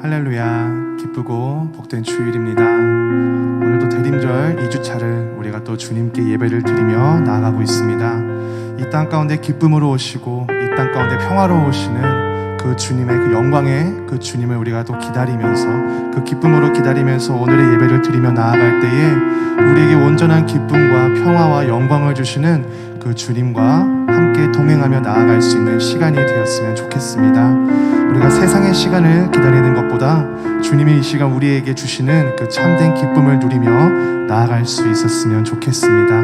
할렐루야, 기쁘고 복된 주일입니다. 오늘도 대림절 2주차를 우리가 또 주님께 예배를 드리며 나아가고 있습니다. 이 땅 가운데 기쁨으로 오시고 이 땅 가운데 평화로 오시는 그 주님의 그 영광의 그 주님을 우리가 또 기다리면서 그 기쁨으로 기다리면서 오늘의 예배를 드리며 나아갈 때에 우리에게 온전한 기쁨과 평화와 영광을 주시는 그 주님과 함께 동행하며 나아갈 수 있는 시간이 되었으면 좋겠습니다. 우리가 세상의 시간을 기다리는 것보다 주님이 이 시간 우리에게 주시는 그 참된 기쁨을 누리며 나아갈 수 있었으면 좋겠습니다.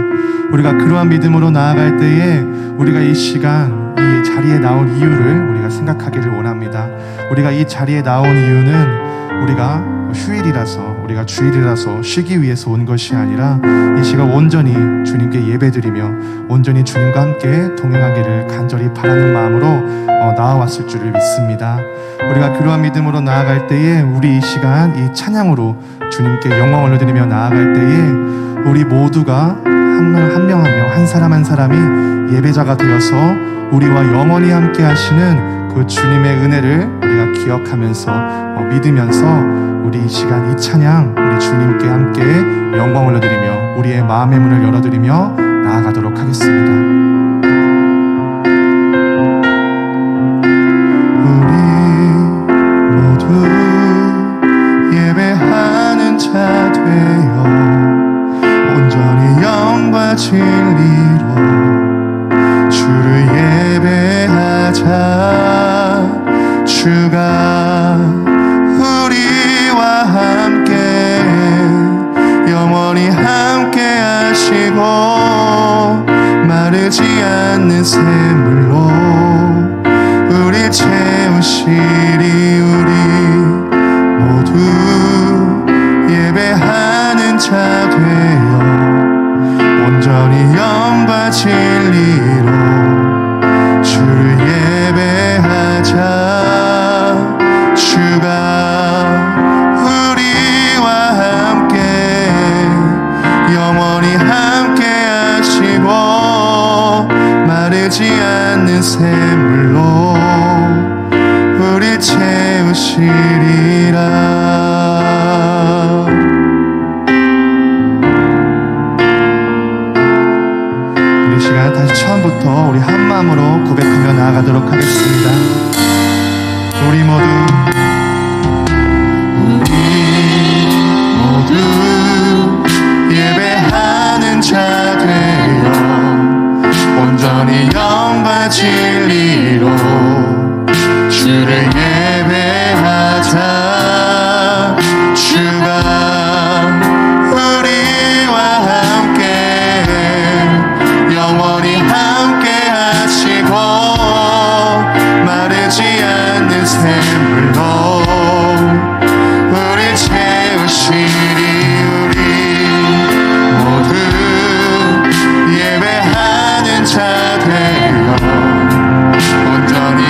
우리가 그러한 믿음으로 나아갈 때에 우리가 이 시간 이 자리에 나온 이유를 우리가 생각하기를 원합니다. 우리가 이 자리에 나온 이유는 우리가 휴일이라서 우리가 주일이라서 쉬기 위해서 온 것이 아니라 이 시간 온전히 주님께 예배드리며 온전히 주님과 함께 동행하기를 간절히 바라는 마음으로 나와왔을 줄을 믿습니다. 우리가 그러한 믿음으로 나아갈 때에 우리 이 시간 이 찬양으로 주님께 영광을 올려드리며 나아갈 때에 우리 모두가 한 명 한 사람 한 사람이 예배자가 되어서 우리와 영원히 함께 하시는 그 주님의 은혜를 우리가 기억하면서 믿으면서 우리 이 시간 이 찬양 우리 주님께 함께 영광을 올려드리며 우리의 마음의 문을 열어드리며 나아가도록 하겠습니다. 우리 모두 예배하는 자 되어 온전히 영과 진리로 주를 예배하자. 주가 우리와 함께 영원히 함께 하시고 마르지 않는 샘물로 우리 채우시리. 우리 모두 예배하는 자 되어 온전히 영과 진리로 주를 예배하자. 주가 우리와 함께 영원히 함께 하시고 마르지 않는 샘물로 우리 채우시리라. 우리 시간 다시 처음부터 우리 한 마음으로 고백하며 나아가도록 하겠습니다. 우리 모두 예배하는 자 되어 온전히 영과 진리로 주를 예배하자. 주가 우리와 함께 영원히 함께 하시고 마르지 않는 샘물로 우리 채우시리. 우리 모두 예배하는 자 되어 온전히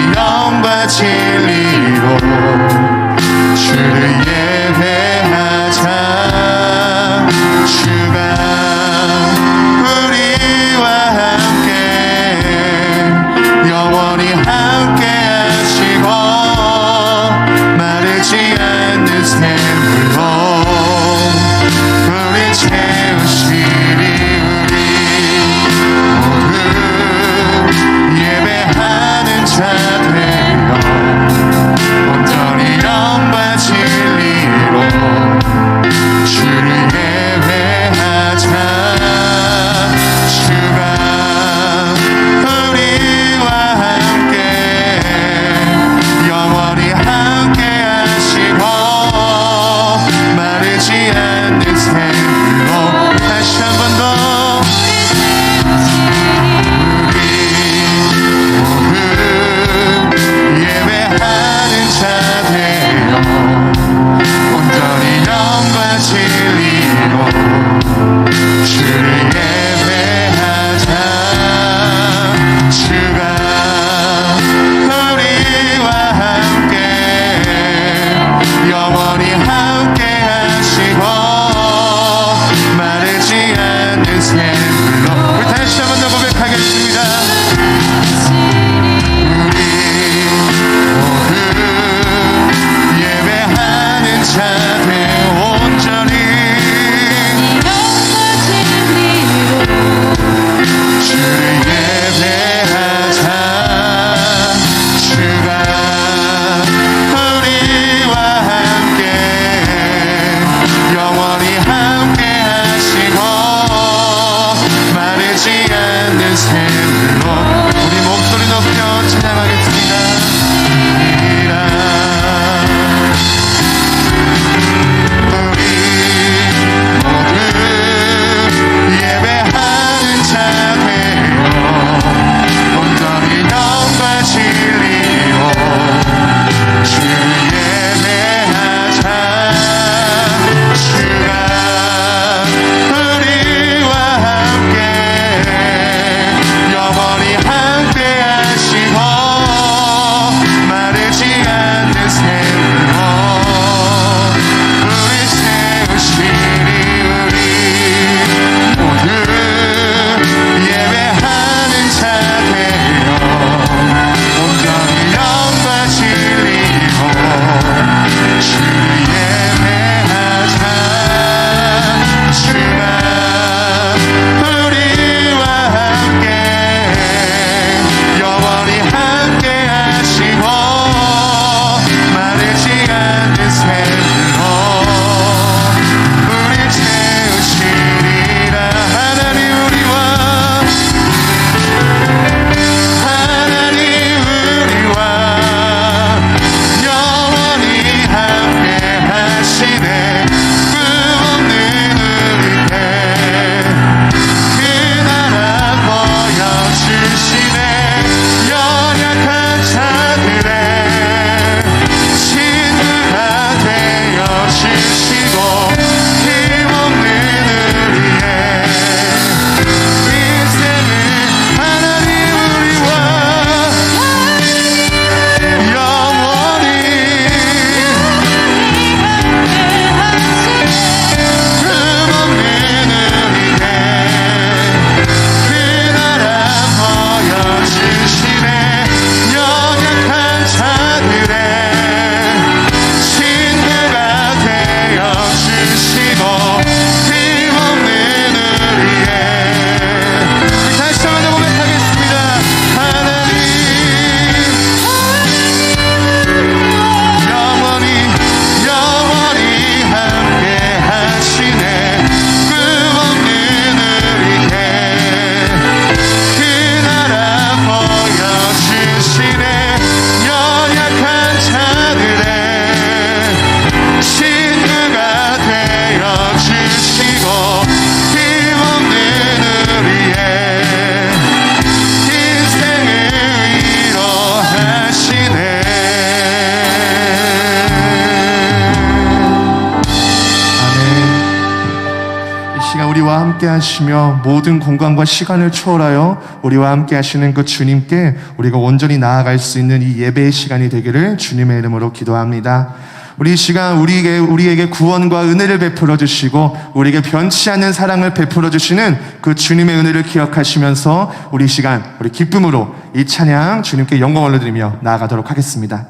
함께 하시며 모든 공간과 시간을 초월하여 우리와 함께 하시는 그 주님께 우리가 온전히 나아갈 수 있는 이 예배의 시간이 되기를 주님의 이름으로 기도합니다. 우리 이 시간 우리에게 구원과 은혜를 베풀어 주시고 우리에게 변치 않는 사랑을 베풀어 주시는 그 주님의 은혜를 기억하시면서 우리 이 시간 우리 기쁨으로 이 찬양 주님께 영광을 올려드리며 나아가도록 하겠습니다.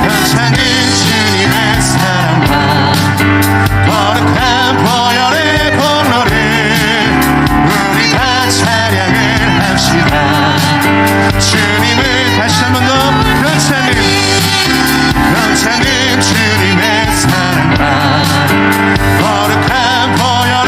변찮은 주님의 사랑과 거룩한 보혈의 공로를 우리 다 찬양을 합시다. 주님을 다시 한 번 더 변찮은 주님의 사랑과 거룩한 보혈의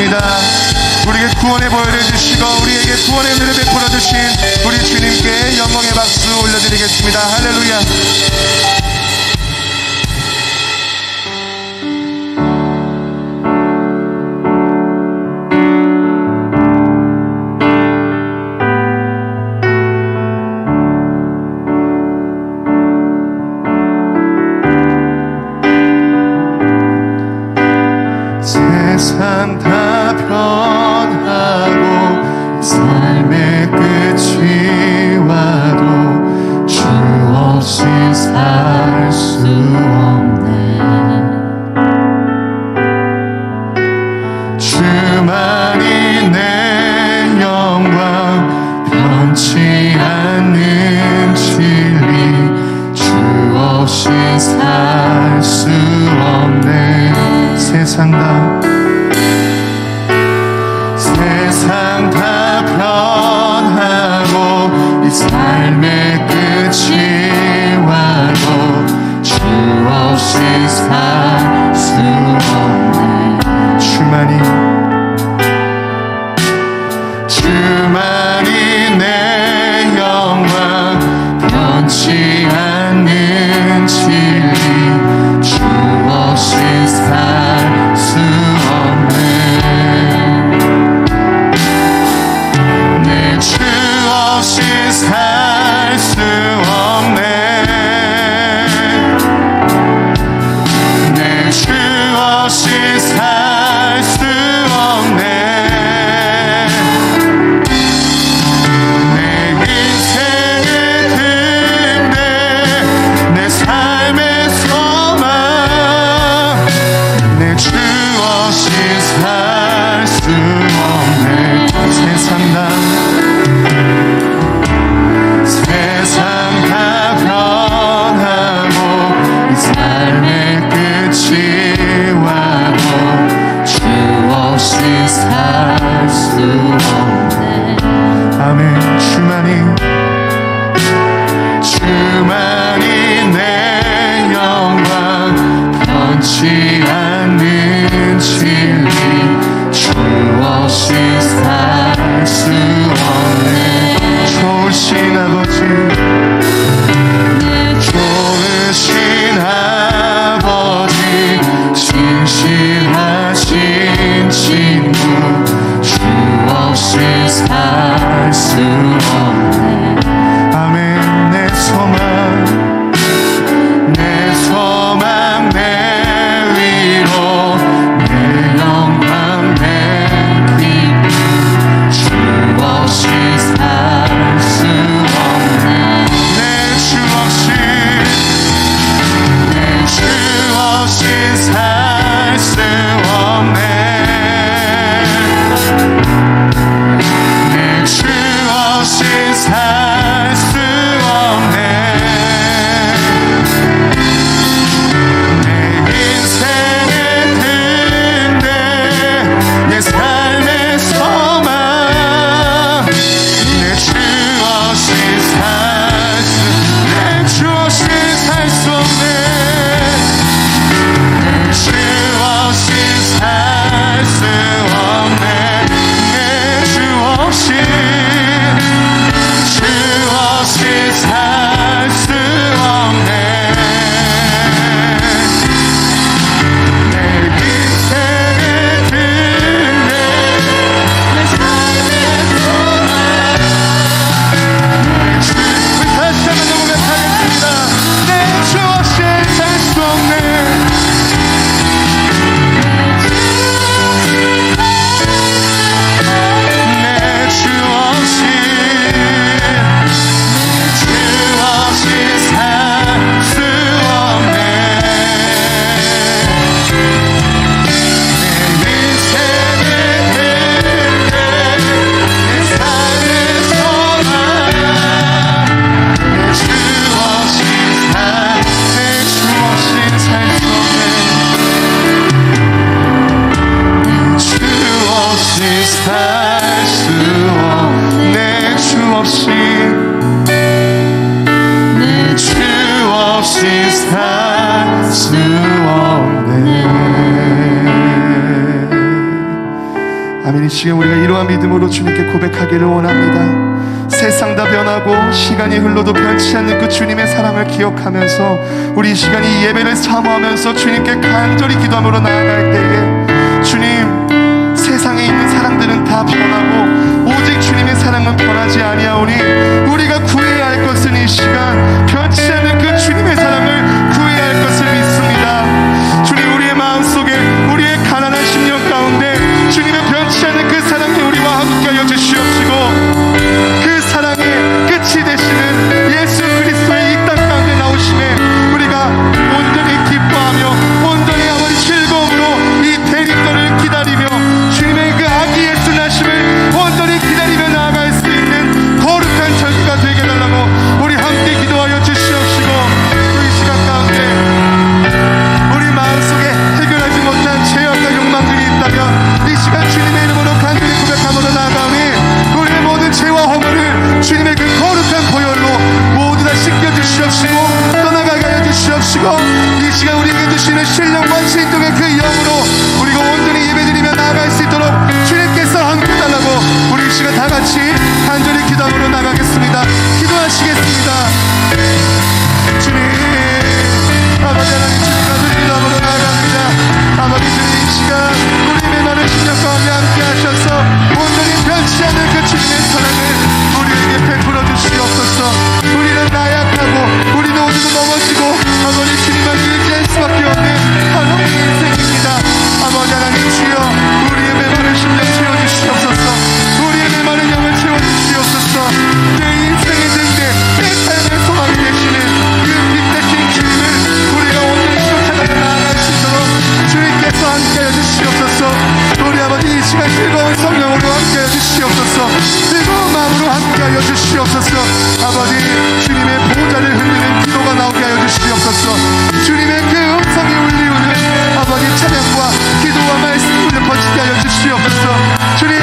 드리겠습니다. 우리에게 구원의 보혈을 주시고 우리에게 구원의 은혜를 베풀어 주신 우리 주님께 영광의 박수 올려드리겠습니다. 할렐루야. 세상 다 변하고 삶의 끝이 와도 주 없이 살 수 없네. 주만이 내 영광 변치 않는 진리 주 없이 살 수 없네. 세상 다 변하고 이 삶의 끝이 와도 주 시간 우리가 이러한 믿음으로 주님께 고백하기를 원합니다. 세상 다 변하고 시간이 흘러도 변치 않는 그 주님의 사랑을 기억하면서 우리 이 시간 이 예배를 사모하면서 주님께 간절히 기도함으로 나아갈 때에 주님, 세상에 있는 사랑들은 다 변하고 오직 주님의 사랑은 변하지 아니하오니 우리가 구해야 할 것은 이 시간 변치 않는 그 주님의 사랑을 구해야 할 것을 믿습니다. 주님, 우리의 마음속에 우리의 가난한 심령 가운데 주님의 변치 않는 그 사랑이 우리와 함께하여 주시옵시고 그 사랑의 끝이 되시는 예수 그리스도의 이 땅 가운데 나오심에 우리가 온전히 기뻐하며 온전히 아버지 즐거움으로 이 대림절을 기다리며 주님의 그 아기 예수 나심을 온전히 기다리며 나아갈 수 있는 거룩한 절기가 되게 해달라고 우리 함께 기도하여 주시옵시고 이 시간 가운데 우리 마음속에 해결하지 못한 죄악과 욕망들이 있다면 이 시간 주님의 이름으로 간절히 고백함으로 나아가오니 우리의 모든 죄와 허물을 주님의 그 거룩한 보혈로 모두 다 씻겨주시옵시고 떠나가게 하여 주시옵시고 이 시간 우리에게 주시는 신령과 진동의 그 영으로 우리가 온전히 예배드리며 나아갈 수 있도록 주님께서 함께 달라고 우리 이 시간 다 같이 간절히 기도함으로 나가겠습니다. 기도하시겠습니다. 주님, 아버지 하나님, 주님 가서 기도함으로 나아갑니다. 아버지 주님, 이 시간 우리 메마른 심령 가운데 함께 하셔서 온전히 변치 않는 그 주님의 사랑을 우리에게 베풀어 주시옵소서. 우리는 나약하고 우리는 오늘도 넘어지고 아버지 주님만 의지할 수밖에 없는 한없는 인생입니다. 아버지 하나님 주여 우리의 메마른 심령 채워주시옵소서. 우리의 메마른 영을 채워주시옵소서. 내 인생의 등대 내 삶의 소망이 되시는 그 빛 대신 주님을 우리가 온전히 쫓아가며 나아갈 수 있도록 주님께서 함께하여 주시옵소서. 우리 아버지 이 시간 즐거운 성령으로 함께하여 주시옵소서. 즐거운 마음으로 함께하여 주시옵소서. 아버지 주님의 보좌를 흔드는 기도가 나오게 하여 주시옵소서. 주님의 그 음성이 울리우는 아버지 찬양과 기도와 말씀이 울려 퍼지게 하여 주시옵소서. 주님,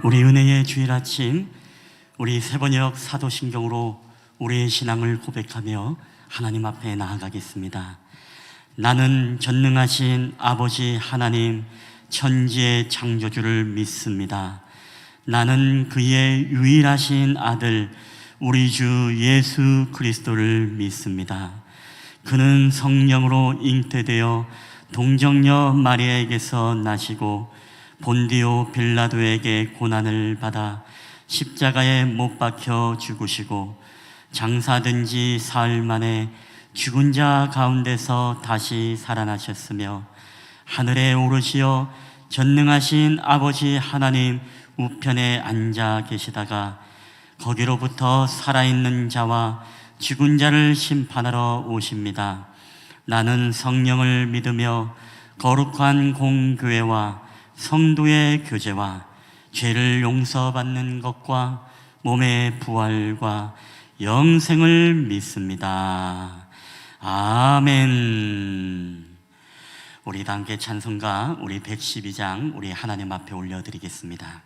우리 은혜의 주일 아침, 우리 새번역 사도신경으로 우리의 신앙을 고백하며 하나님 앞에 나아가겠습니다. 나는 전능하신 아버지 하나님 천지의 창조주를 믿습니다. 나는 그의 유일하신 아들 우리 주 예수 그리스도를 믿습니다. 그는 성령으로 잉태되어 동정녀 마리아에게서 나시고 본디오 빌라도에게 고난을 받아 십자가에 못 박혀 죽으시고 장사된 지 사흘 만에 죽은 자 가운데서 다시 살아나셨으며 하늘에 오르시어 전능하신 아버지 하나님 우편에 앉아 계시다가 거기로부터 살아있는 자와 죽은 자를 심판하러 오십니다. 나는 성령을 믿으며 거룩한 공교회와 성도의 교제와 죄를 용서받는 것과 몸의 부활과 영생을 믿습니다. 아멘. 우리 다 함께 찬송가 우리 112장 우리 하나님 앞에 올려드리겠습니다.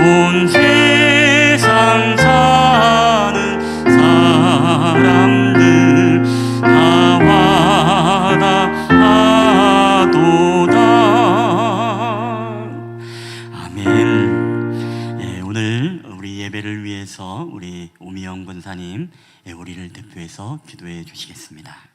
온 세상 사는 사람들 다 와닿아도다. 아멘. 예, 오늘 우리 예배를 위해서 우리 오미영 권사님 우리를 대표해서 기도해 주시겠습니다.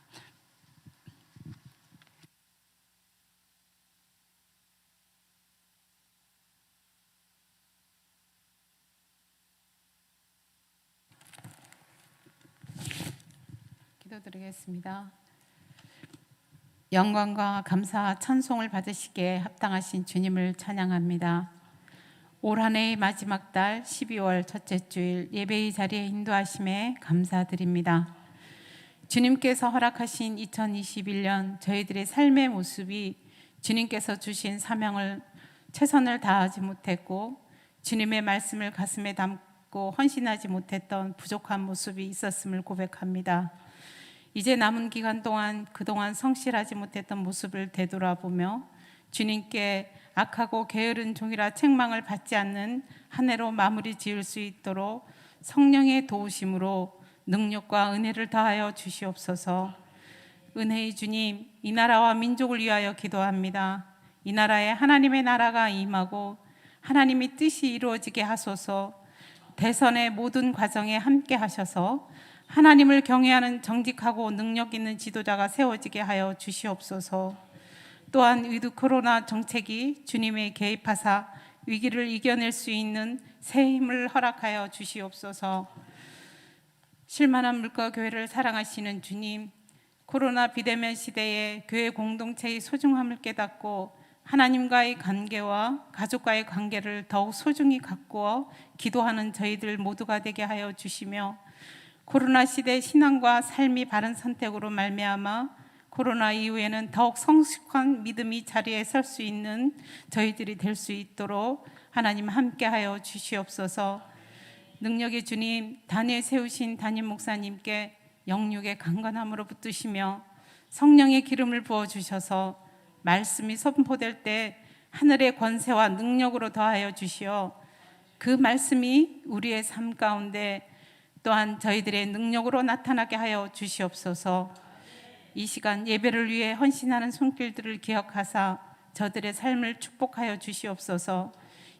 기도드리겠습니다. 영광과 감사 찬송을 받으시기에 합당하신 주님을 찬양합니다. 올 한 해의 마지막 달 12월 첫째 주일 예배의 자리에 인도하심에 감사드립니다. 주님께서 허락하신 2021년 저희들의 삶의 모습이 주님께서 주신 사명을 최선을 다하지 못했고 주님의 말씀을 가슴에 담고 헌신하지 못했던 부족한 모습이 있었음을 고백합니다. 이제 남은 기간 동안 그동안 성실하지 못했던 모습을 되돌아보며 주님께 악하고 게으른 종이라 책망을 받지 않는 한 해로 마무리 지을 수 있도록 성령의 도우심으로 능력과 은혜를 더하여 주시옵소서. 은혜의 주님, 이 나라와 민족을 위하여 기도합니다. 이 나라에 하나님의 나라가 임하고 하나님의 뜻이 이루어지게 하소서. 대선의 모든 과정에 함께 하셔서 하나님을 경외하는 정직하고 능력 있는 지도자가 세워지게 하여 주시옵소서. 또한 위드 코로나 정책이 주님의 개입하사 위기를 이겨낼 수 있는 새 힘을 허락하여 주시옵소서. 실만한 물가 교회를 사랑하시는 주님, 코로나 비대면 시대에 교회 공동체의 소중함을 깨닫고 하나님과의 관계와 가족과의 관계를 더욱 소중히 가꾸어 기도하는 저희들 모두가 되게 하여 주시며 코로나 시대 신앙과 삶이 바른 선택으로 말미암아 코로나 이후에는 더욱 성숙한 믿음이 자리에 설 수 있는 저희들이 될 수 있도록 하나님 함께하여 주시옵소서. 능력의 주님, 단에 세우신 담임 목사님께 영육의 강건함으로 붙드시며 성령의 기름을 부어주셔서 말씀이 선포될 때 하늘의 권세와 능력으로 더하여 주시어 그 말씀이 우리의 삶 가운데 또한 저희들의 능력으로 나타나게 하여 주시옵소서. 이 시간 예배를 위해 헌신하는 손길들을 기억하사 저들의 삶을 축복하여 주시옵소서.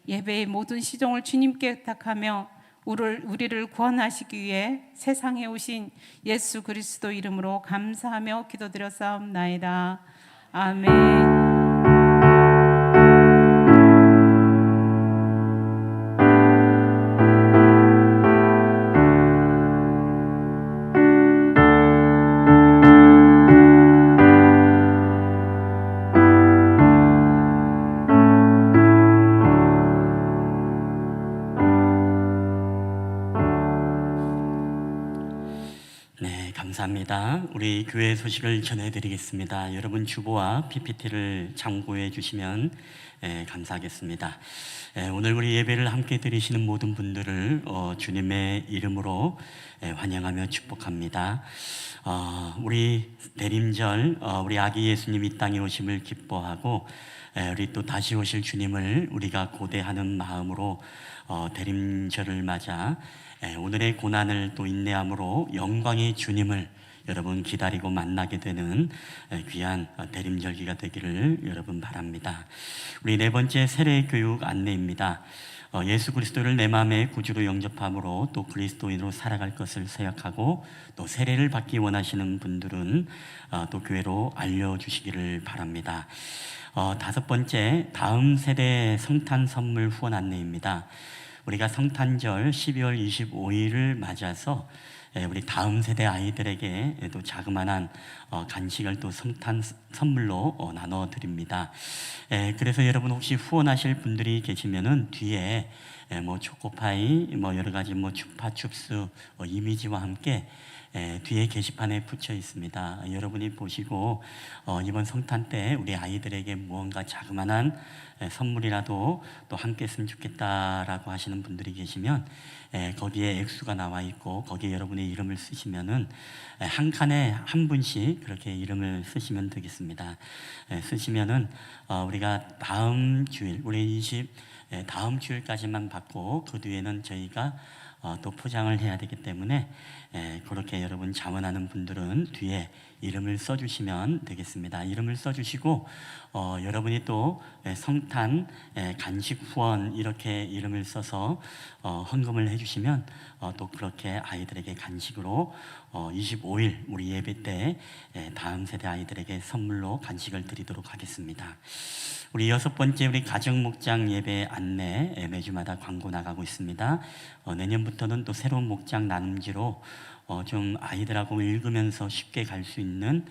예배의 모든 시종을 주님께 의탁하며 우리를 구원하시기 위해 세상에 오신 예수 그리스도 이름으로 감사하며 기도드렸사옵나이다. 아멘. 네, 감사합니다. 우리 교회 소식을 전해드리겠습니다. 여러분 주보와 PPT를 참고해 주시면 감사하겠습니다. 오늘 우리 예배를 함께 드리시는 모든 분들을 주님의 이름으로 환영하며 축복합니다. 우리 대림절 우리 아기 예수님 이 땅에 오심을 기뻐하고 우리 또 다시 오실 주님을 우리가 고대하는 마음으로 대림절을 맞아 오늘의 고난을 또 인내함으로 영광의 주님을 여러분 기다리고 만나게 되는 귀한 대림절기가 되기를 여러분 바랍니다. 우리 네 번째 세례 교육 안내입니다. 예수 그리스도를 내 마음의 구주로 영접함으로 또 그리스도인으로 살아갈 것을 생각하고 또 세례를 받기 원하시는 분들은 또 교회로 알려주시기를 바랍니다. 다섯 번째, 다음 세대 성탄 선물 후원 안내입니다. 우리가 성탄절 12월 25일을 맞아서 우리 다음 세대 아이들에게 또 자그마한 간식을 또 성탄 선물로 나눠드립니다. 그래서 여러분 혹시 후원하실 분들이 계시면은 뒤에 뭐 초코파이, 뭐 여러 가지 뭐 추파춥스 이미지와 함께 뒤에 게시판에 붙여 있습니다. 여러분이 보시고 이번 성탄 때 우리 아이들에게 무언가 자그마한 선물이라도 또 함께 했으면 좋겠다라고 하시는 분들이 계시면 거기에 액수가 나와 있고 거기에 여러분의 이름을 쓰시면은 한 칸에 한 분씩 그렇게 이름을 쓰시면 되겠습니다. 쓰시면은 우리가 다음 주일 우리 다음 주일까지만 받고 그 뒤에는 저희가 또 포장을 해야 되기 때문에 그렇게 여러분 자원하는 분들은 뒤에 이름을 써주시면 되겠습니다. 이름을 써주시고 여러분이 또 성탄 간식 후원 이렇게 이름을 써서 헌금을 해주시면 또 그렇게 아이들에게 간식으로 25일 우리 예배 때 다음 세대 아이들에게 선물로 간식을 드리도록 하겠습니다. 우리 6번째 우리 가정목장 예배 안내 매주마다 광고 나가고 있습니다. 내년부터는 또 새로운 목장 나눔지로 좀 아이들하고 읽으면서 쉽게 갈 수 있는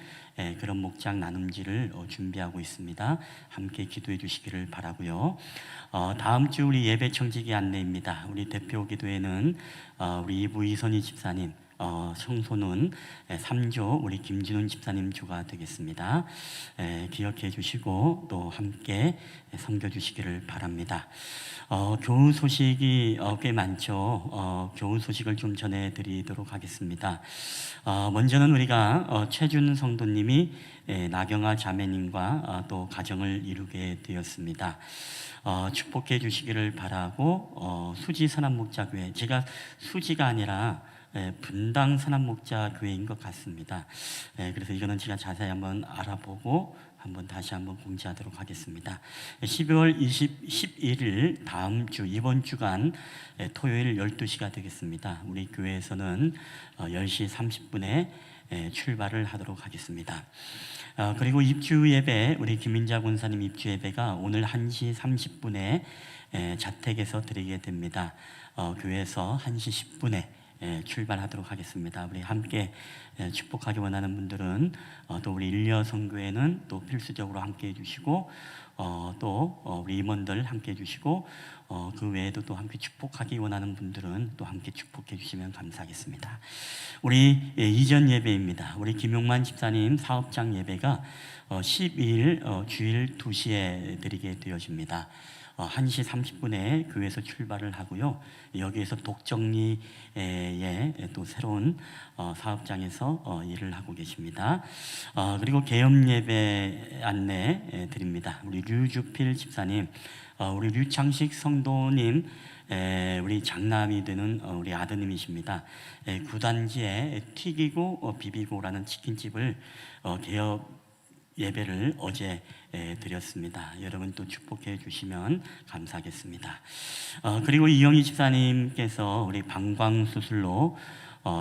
그런 목장 나눔지를 준비하고 있습니다. 함께 기도해 주시기를 바라고요. 다음 주 우리 예배 청지기 안내입니다. 우리 대표 기도회는 우리 이선희 집사님 청소는 3조 우리 김진훈 집사님 조가 되겠습니다. 기억해 주시고 또 함께 섬겨 주시기를 바랍니다. 교훈 소식이 꽤 많죠. 교훈 소식을 좀 전해드리도록 하겠습니다. 먼저는 우리가 최준 성도님이 나경아 자매님과 또 가정을 이루게 되었습니다. 축복해 주시기를 바라고 수지 선한목자교회, 제가 수지가 아니라 분당 선한목자교회인 것 같습니다. 그래서 이거는 제가 자세히 한번 알아보고 다시 한번 공지하도록 하겠습니다. 12월 11일 다음 주 이번 주간 토요일 12시가 되겠습니다. 우리 교회에서는 10시 30분에 출발을 하도록 하겠습니다. 그리고 입주 예배, 우리 김민자 권사님 입주 예배가 오늘 1시 30분에 자택에서 드리게 됩니다. 교회에서 1시 10분에 출발하도록 하겠습니다. 우리 함께 축복하기 원하는 분들은 또 우리 일려 선교회는 또 필수적으로 함께 해주시고 또 우리 임원들 함께 해주시고 그 외에도 또 함께 축복하기 원하는 분들은 또 함께 축복해 주시면 감사하겠습니다. 우리 이전 예배입니다. 우리 김용만 집사님 사업장 예배가 12일 주일 2시에 드리게 되어집니다. 1시 30분에 교회에서 출발을 하고요. 여기에서 독정리에 또 새로운 사업장에서 일을 하고 계십니다. 그리고 계엄 예배 안내 드립니다. 우리 류주필 집사님, 우리 류창식 성도님, 우리 장남이 되는 우리 아드님이십니다. 구단지에 튀기고 비비고라는 치킨집을 개업 예배를 어제 드렸습니다. 여러분 또 축복해 주시면 감사하겠습니다. 그리고 이영희 집사님께서 우리 방광 수술로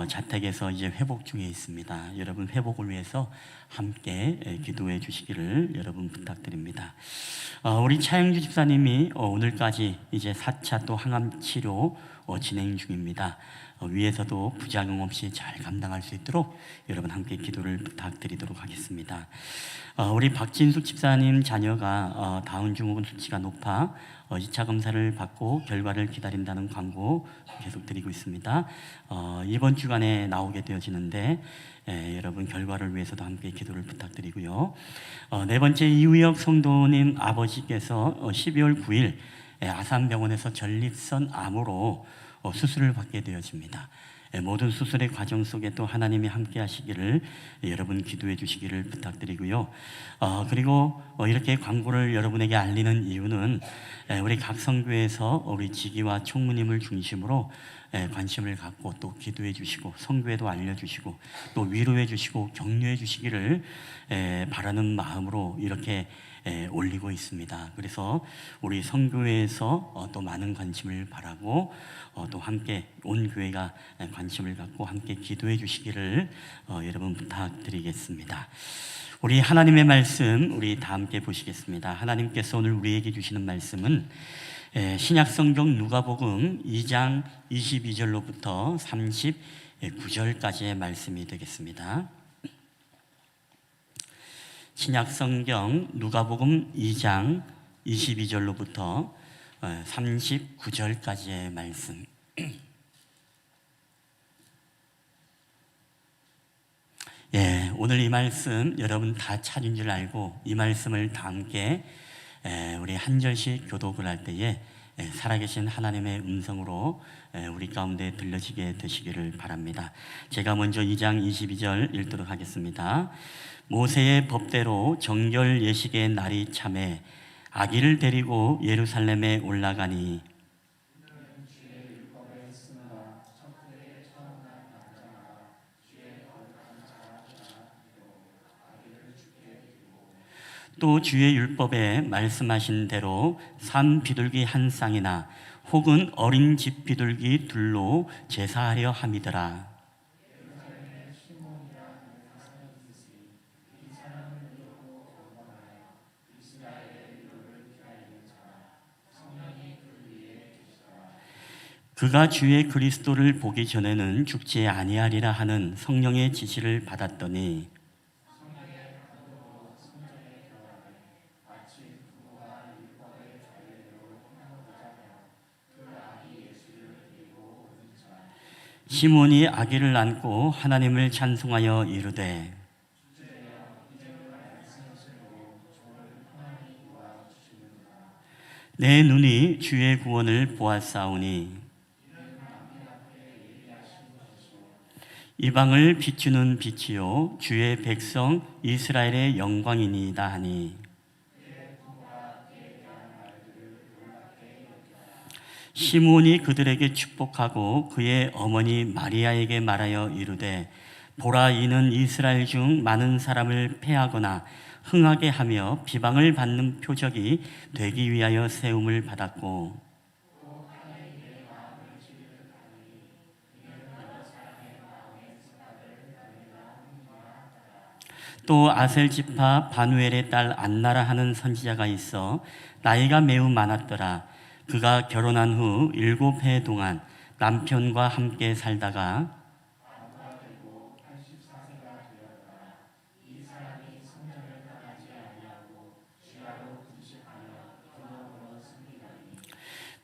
자택에서 이제 회복 중에 있습니다. 여러분 회복을 위해서 함께 기도해 주시기를 여러분 부탁드립니다. 우리 차영주 집사님이 오늘까지 이제 4차 또 항암 치료 진행 중입니다. 위에서도 부작용 없이 잘 감당할 수 있도록 여러분 함께 기도를 부탁드리도록 하겠습니다. 우리 박진숙 집사님 자녀가 다운 증후군 수치가 높아 2차 검사를 받고 결과를 기다린다는 광고 계속 드리고 있습니다. 이번 주간에 나오게 되어지는데 여러분 결과를 위해서도 함께 기도를 부탁드리고요. 네 번째 이우혁 성도님 아버지께서 12월 9일 아산병원에서 전립선 암으로 수술을 받게 되어집니다. 모든 수술의 과정 속에 또 하나님이 함께 하시기를 여러분 기도해 주시기를 부탁드리고요. 그리고 이렇게 광고를 여러분에게 알리는 이유는 우리 각 성교에서 우리 지기와 총무님을 중심으로 관심을 갖고 또 기도해 주시고 성교에도 알려주시고 또 위로해 주시고 격려해 주시기를 바라는 마음으로 이렇게 올리고 있습니다. 그래서 우리 성교회에서 또 많은 관심을 바라고 또 함께 온 교회가 관심을 갖고 함께 기도해 주시기를 여러분 부탁드리겠습니다. 우리 하나님의 말씀 우리 다 함께 보시겠습니다. 하나님께서 오늘 우리에게 주시는 말씀은 신약성경 누가복음 2장 22절로부터 39절까지의 말씀이 되겠습니다. 신약성경 누가복음 2장 22절로부터 39절까지의 말씀. 오늘 이 말씀 여러분 다 찾은 줄 알고 이 말씀을 다 함께 우리 한 절씩 교독을 할 때에 살아계신 하나님의 음성으로 우리 가운데 들려지게 되시기를 바랍니다. 제가 먼저 2장 22절 읽도록 하겠습니다. 모세의 법대로 정결 예식의 날이 참에 아기를 데리고 예루살렘에 올라가니 또 주의 율법에 말씀하신 대로 산 비둘기 한 쌍이나 혹은 어린 집 비둘기 둘로 제사하려 함이더라. 그가 주의 그리스도를 보기 전에는 죽지 아니하리라 하는 성령의 지시를 받았더니 시몬이 아기를 안고 하나님을 찬송하여 이르되 내 눈이 주의 구원을 보았사오니 이방을 비추는 빛이요 주의 백성 이스라엘의 영광이니이다 하니 시몬이 그들에게 축복하고 그의 어머니 마리아에게 말하여 이르되 보라 이는 이스라엘 중 많은 사람을 패하거나 흥하게 하며 비방을 받는 표적이 되기 위하여 세움을 받았고 또 아셀 지파 바누엘의 딸 안나라 하는 선지자가 있어 나이가 매우 많았더라. 그가 결혼한 후 7해 동안 남편과 함께 살다가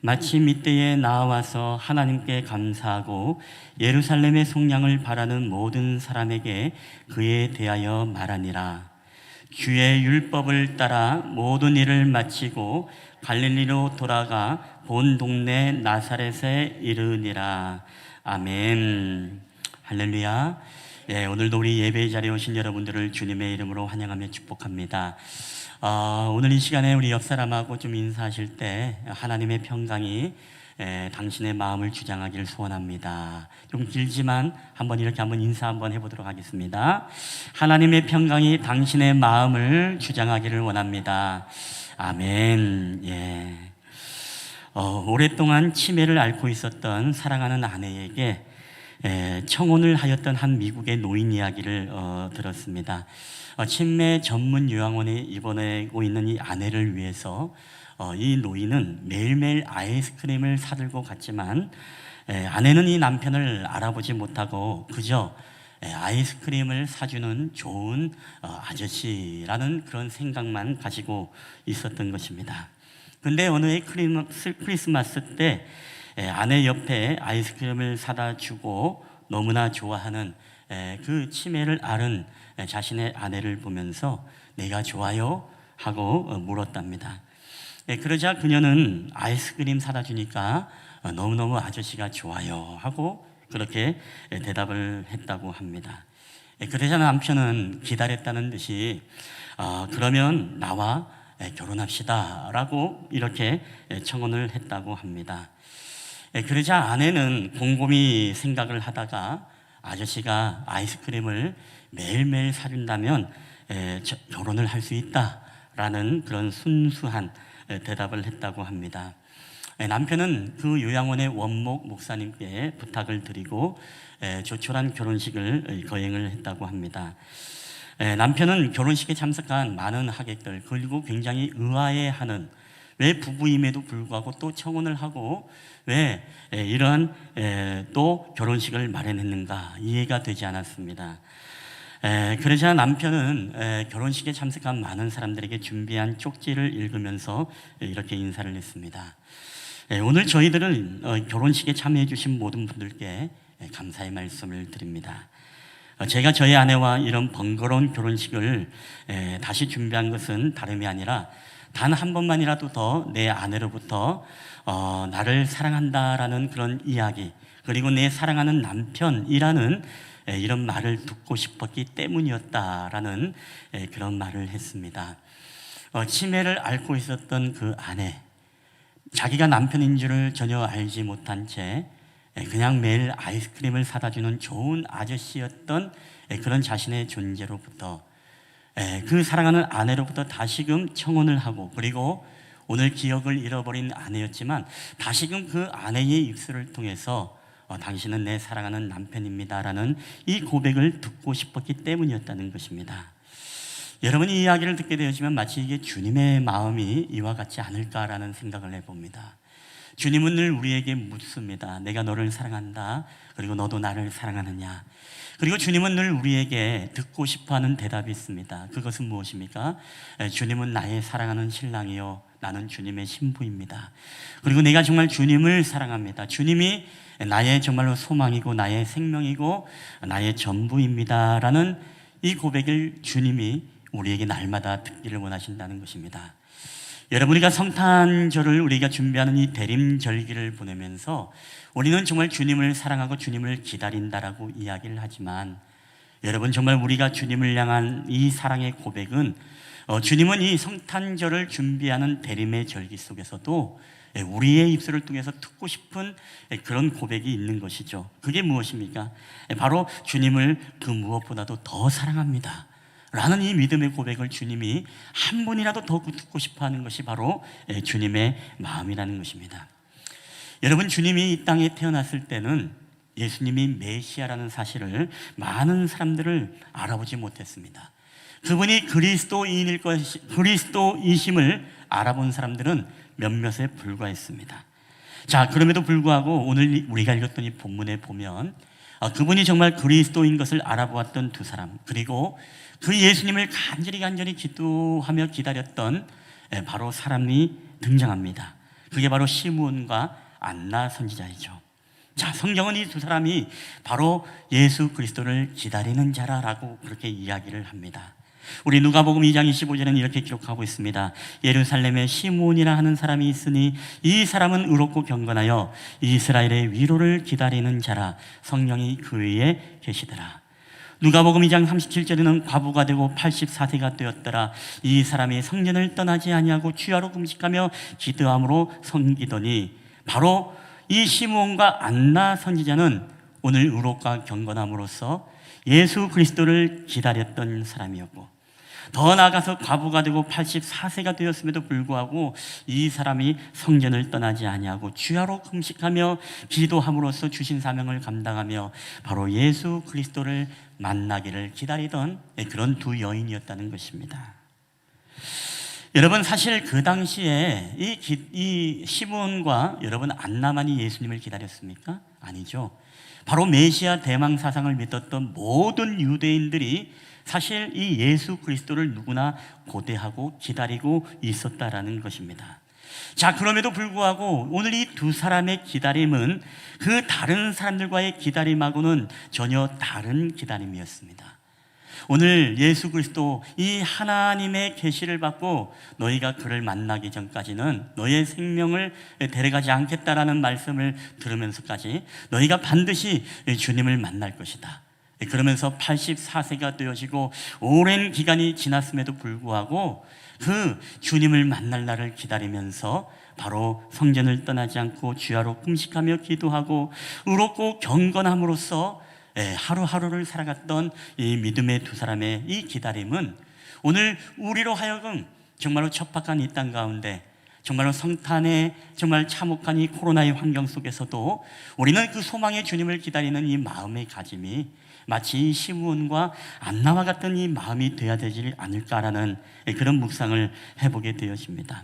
마침 이때에 나와서 하나님께 감사하고 예루살렘의 속량을 바라는 모든 사람에게 그에 대하여 말하니라. 주의 율법을 따라 모든 일을 마치고 갈릴리로 돌아가 본 동네 나사렛에 이르니라. 아멘. 할렐루야. 예, 오늘도 우리 예배 자리에 오신 여러분들을 주님의 이름으로 환영하며 축복합니다. 오늘 이 시간에 우리 옆 사람하고 좀 인사하실 때 하나님의 평강이 당신의 마음을 주장하기를 소원합니다. 좀 길지만 이렇게 한번 인사 한번 해보도록 하겠습니다. 하나님의 평강이 당신의 마음을 주장하기를 원합니다. 아멘. 예. 오랫동안 치매를 앓고 있었던 사랑하는 아내에게 청혼을 하였던 한 미국의 노인 이야기를 들었습니다. 치매 전문 요양원에 입원하고 있는 이 아내를 위해서 이 노인은 매일매일 아이스크림을 사들고 갔지만 아내는 이 남편을 알아보지 못하고 그저 아이스크림을 사주는 좋은 아저씨라는 그런 생각만 가지고 있었던 것입니다. 근데 어느 해 크리스마스 때 아내 옆에 아이스크림을 사다 주고 너무나 좋아하는 그 치매를 앓은 자신의 아내를 보면서 내가 좋아요? 하고 물었답니다. 그러자 그녀는 아이스크림 사다 주니까 너무너무 아저씨가 좋아요 하고 그렇게 대답을 했다고 합니다. 그러자 남편은 기다렸다는 듯이 그러면 나와 결혼합시다 라고 이렇게 청혼을 했다고 합니다. 그러자 아내는 곰곰이 생각을 하다가 아저씨가 아이스크림을 매일매일 사준다면 결혼을 할 수 있다라는 그런 순수한 대답을 했다고 합니다. 남편은 그 요양원의 원목 목사님께 부탁을 드리고 조촐한 결혼식을 거행을 했다고 합니다. 남편은 결혼식에 참석한 많은 하객들 그리고 굉장히 의아해하는 왜 부부임에도 불구하고 또 청혼을 하고 왜 이런 또 결혼식을 마련했는가 이해가 되지 않았습니다. 그러자 남편은 결혼식에 참석한 많은 사람들에게 준비한 쪽지를 읽으면서 이렇게 인사를 했습니다. 오늘 저희들은 결혼식에 참여해 주신 모든 분들께 감사의 말씀을 드립니다. 제가 저희 아내와 이런 번거로운 결혼식을 다시 준비한 것은 다름이 아니라 단 한 번만이라도 더 내 아내로부터 나를 사랑한다라는 그런 이야기 그리고 내 사랑하는 남편이라는 이런 말을 듣고 싶었기 때문이었다라는 그런 말을 했습니다. 치매를 앓고 있었던 그 아내, 자기가 남편인 줄을 전혀 알지 못한 채 그냥 매일 아이스크림을 사다 주는 좋은 아저씨였던 그런 자신의 존재로부터, 그 사랑하는 아내로부터 다시금 청혼을 하고, 그리고 오늘 기억을 잃어버린 아내였지만 다시금 그 아내의 입술을 통해서 당신은 내 사랑하는 남편입니다라는 이 고백을 듣고 싶었기 때문이었다는 것입니다. 여러분이 이 이야기를 듣게 되었지만 마치 이게 주님의 마음이 이와 같지 않을까라는 생각을 해봅니다. 주님은 늘 우리에게 묻습니다. 내가 너를 사랑한다. 그리고 너도 나를 사랑하느냐. 그리고 주님은 늘 우리에게 듣고 싶어하는 대답이 있습니다. 그것은 무엇입니까? 주님은 나의 사랑하는 신랑이요, 나는 주님의 신부입니다. 그리고 내가 정말 주님을 사랑합니다. 주님이 나의 정말로 소망이고 나의 생명이고 나의 전부입니다 라는 이 고백을 주님이 우리에게 날마다 듣기를 원하신다는 것입니다. 여러분, 우리가 성탄절을 우리가 준비하는 이 대림절기를 보내면서 우리는 정말 주님을 사랑하고 주님을 기다린다라고 이야기를 하지만, 여러분, 정말 우리가 주님을 향한 이 사랑의 고백은 주님은 이 성탄절을 준비하는 대림의 절기 속에서도 우리의 입술을 통해서 듣고 싶은 그런 고백이 있는 것이죠. 그게 무엇입니까? 바로 주님을 그 무엇보다도 더 사랑합니다 라는 이 믿음의 고백을 주님이 한 번이라도 더 듣고 싶어하는 것이 바로 주님의 마음이라는 것입니다. 여러분, 주님이 이 땅에 태어났을 때는 예수님이 메시아라는 사실을 많은 사람들을 알아보지 못했습니다. 그분이 그리스도이심을 알아본 사람들은 몇몇에 불과했습니다. 자, 그럼에도 불구하고 오늘 우리가 읽었던 이 본문에 보면 그분이 정말 그리스도인 것을 알아보았던 두 사람, 그리고 그 예수님을 간절히 기도하며 기다렸던 바로 사람이 등장합니다. 그게 바로 시므온과 안나 선지자이죠. 자, 성경은 이 두 사람이 바로 예수 그리스도를 기다리는 자라라고 그렇게 이야기를 합니다. 우리 누가복음 2장 25절에는 이렇게 기록하고 있습니다. 예루살렘에 시므온이라 하는 사람이 있으니 이 사람은 의롭고 경건하여 이스라엘의 위로를 기다리는 자라, 성령이 그 위에 계시더라. 누가복음 2장 37절에는 과부가 되고 84세가 되었더라. 이 사람이 성전을 떠나지 아니하고 주야로 금식하며 기도함으로 섬기더니, 바로 이 시므온과 안나 선지자는 오늘 의롭과 경건함으로써 예수 그리스도를 기다렸던 사람이었고, 더 나아가서 과부가 되고 84세가 되었음에도 불구하고 이 사람이 성전을 떠나지 아니하고 주야로 금식하며 기도함으로써 주신 사명을 감당하며 바로 예수 그리스도를 만나기를 기다리던 그런 두 여인이었다는 것입니다. 여러분, 사실 그 당시에 이 시므온과 여러분 안나만이 예수님을 기다렸습니까? 아니죠. 바로 메시아 대망 사상을 믿었던 모든 유대인들이 사실 이 예수 그리스도를 누구나 고대하고 기다리고 있었다라는 것입니다. 자, 그럼에도 불구하고 오늘 이 두 사람의 기다림은 그 다른 사람들과의 기다림하고는 전혀 다른 기다림이었습니다. 오늘 예수 그리스도 이 하나님의 계시를 받고 너희가 그를 만나기 전까지는 너의 생명을 데려가지 않겠다라는 말씀을 들으면서까지 너희가 반드시 주님을 만날 것이다. 그러면서 84세가 되어지고 오랜 기간이 지났음에도 불구하고 그 주님을 만날 날을 기다리면서 바로 성전을 떠나지 않고 주야로 금식하며 기도하고 의롭고 경건함으로써 하루하루를 살아갔던 이 믿음의 두 사람의 이 기다림은 오늘 우리로 하여금 정말로 척박한 이 땅 가운데, 정말로 성탄의 정말 참혹한 이 코로나의 환경 속에서도 우리는 그 소망의 주님을 기다리는 이 마음의 가짐이 마치 이 시므온과 안나와 같은 이 마음이 되어야 되지 않을까라는 그런 묵상을 해보게 되어집니다.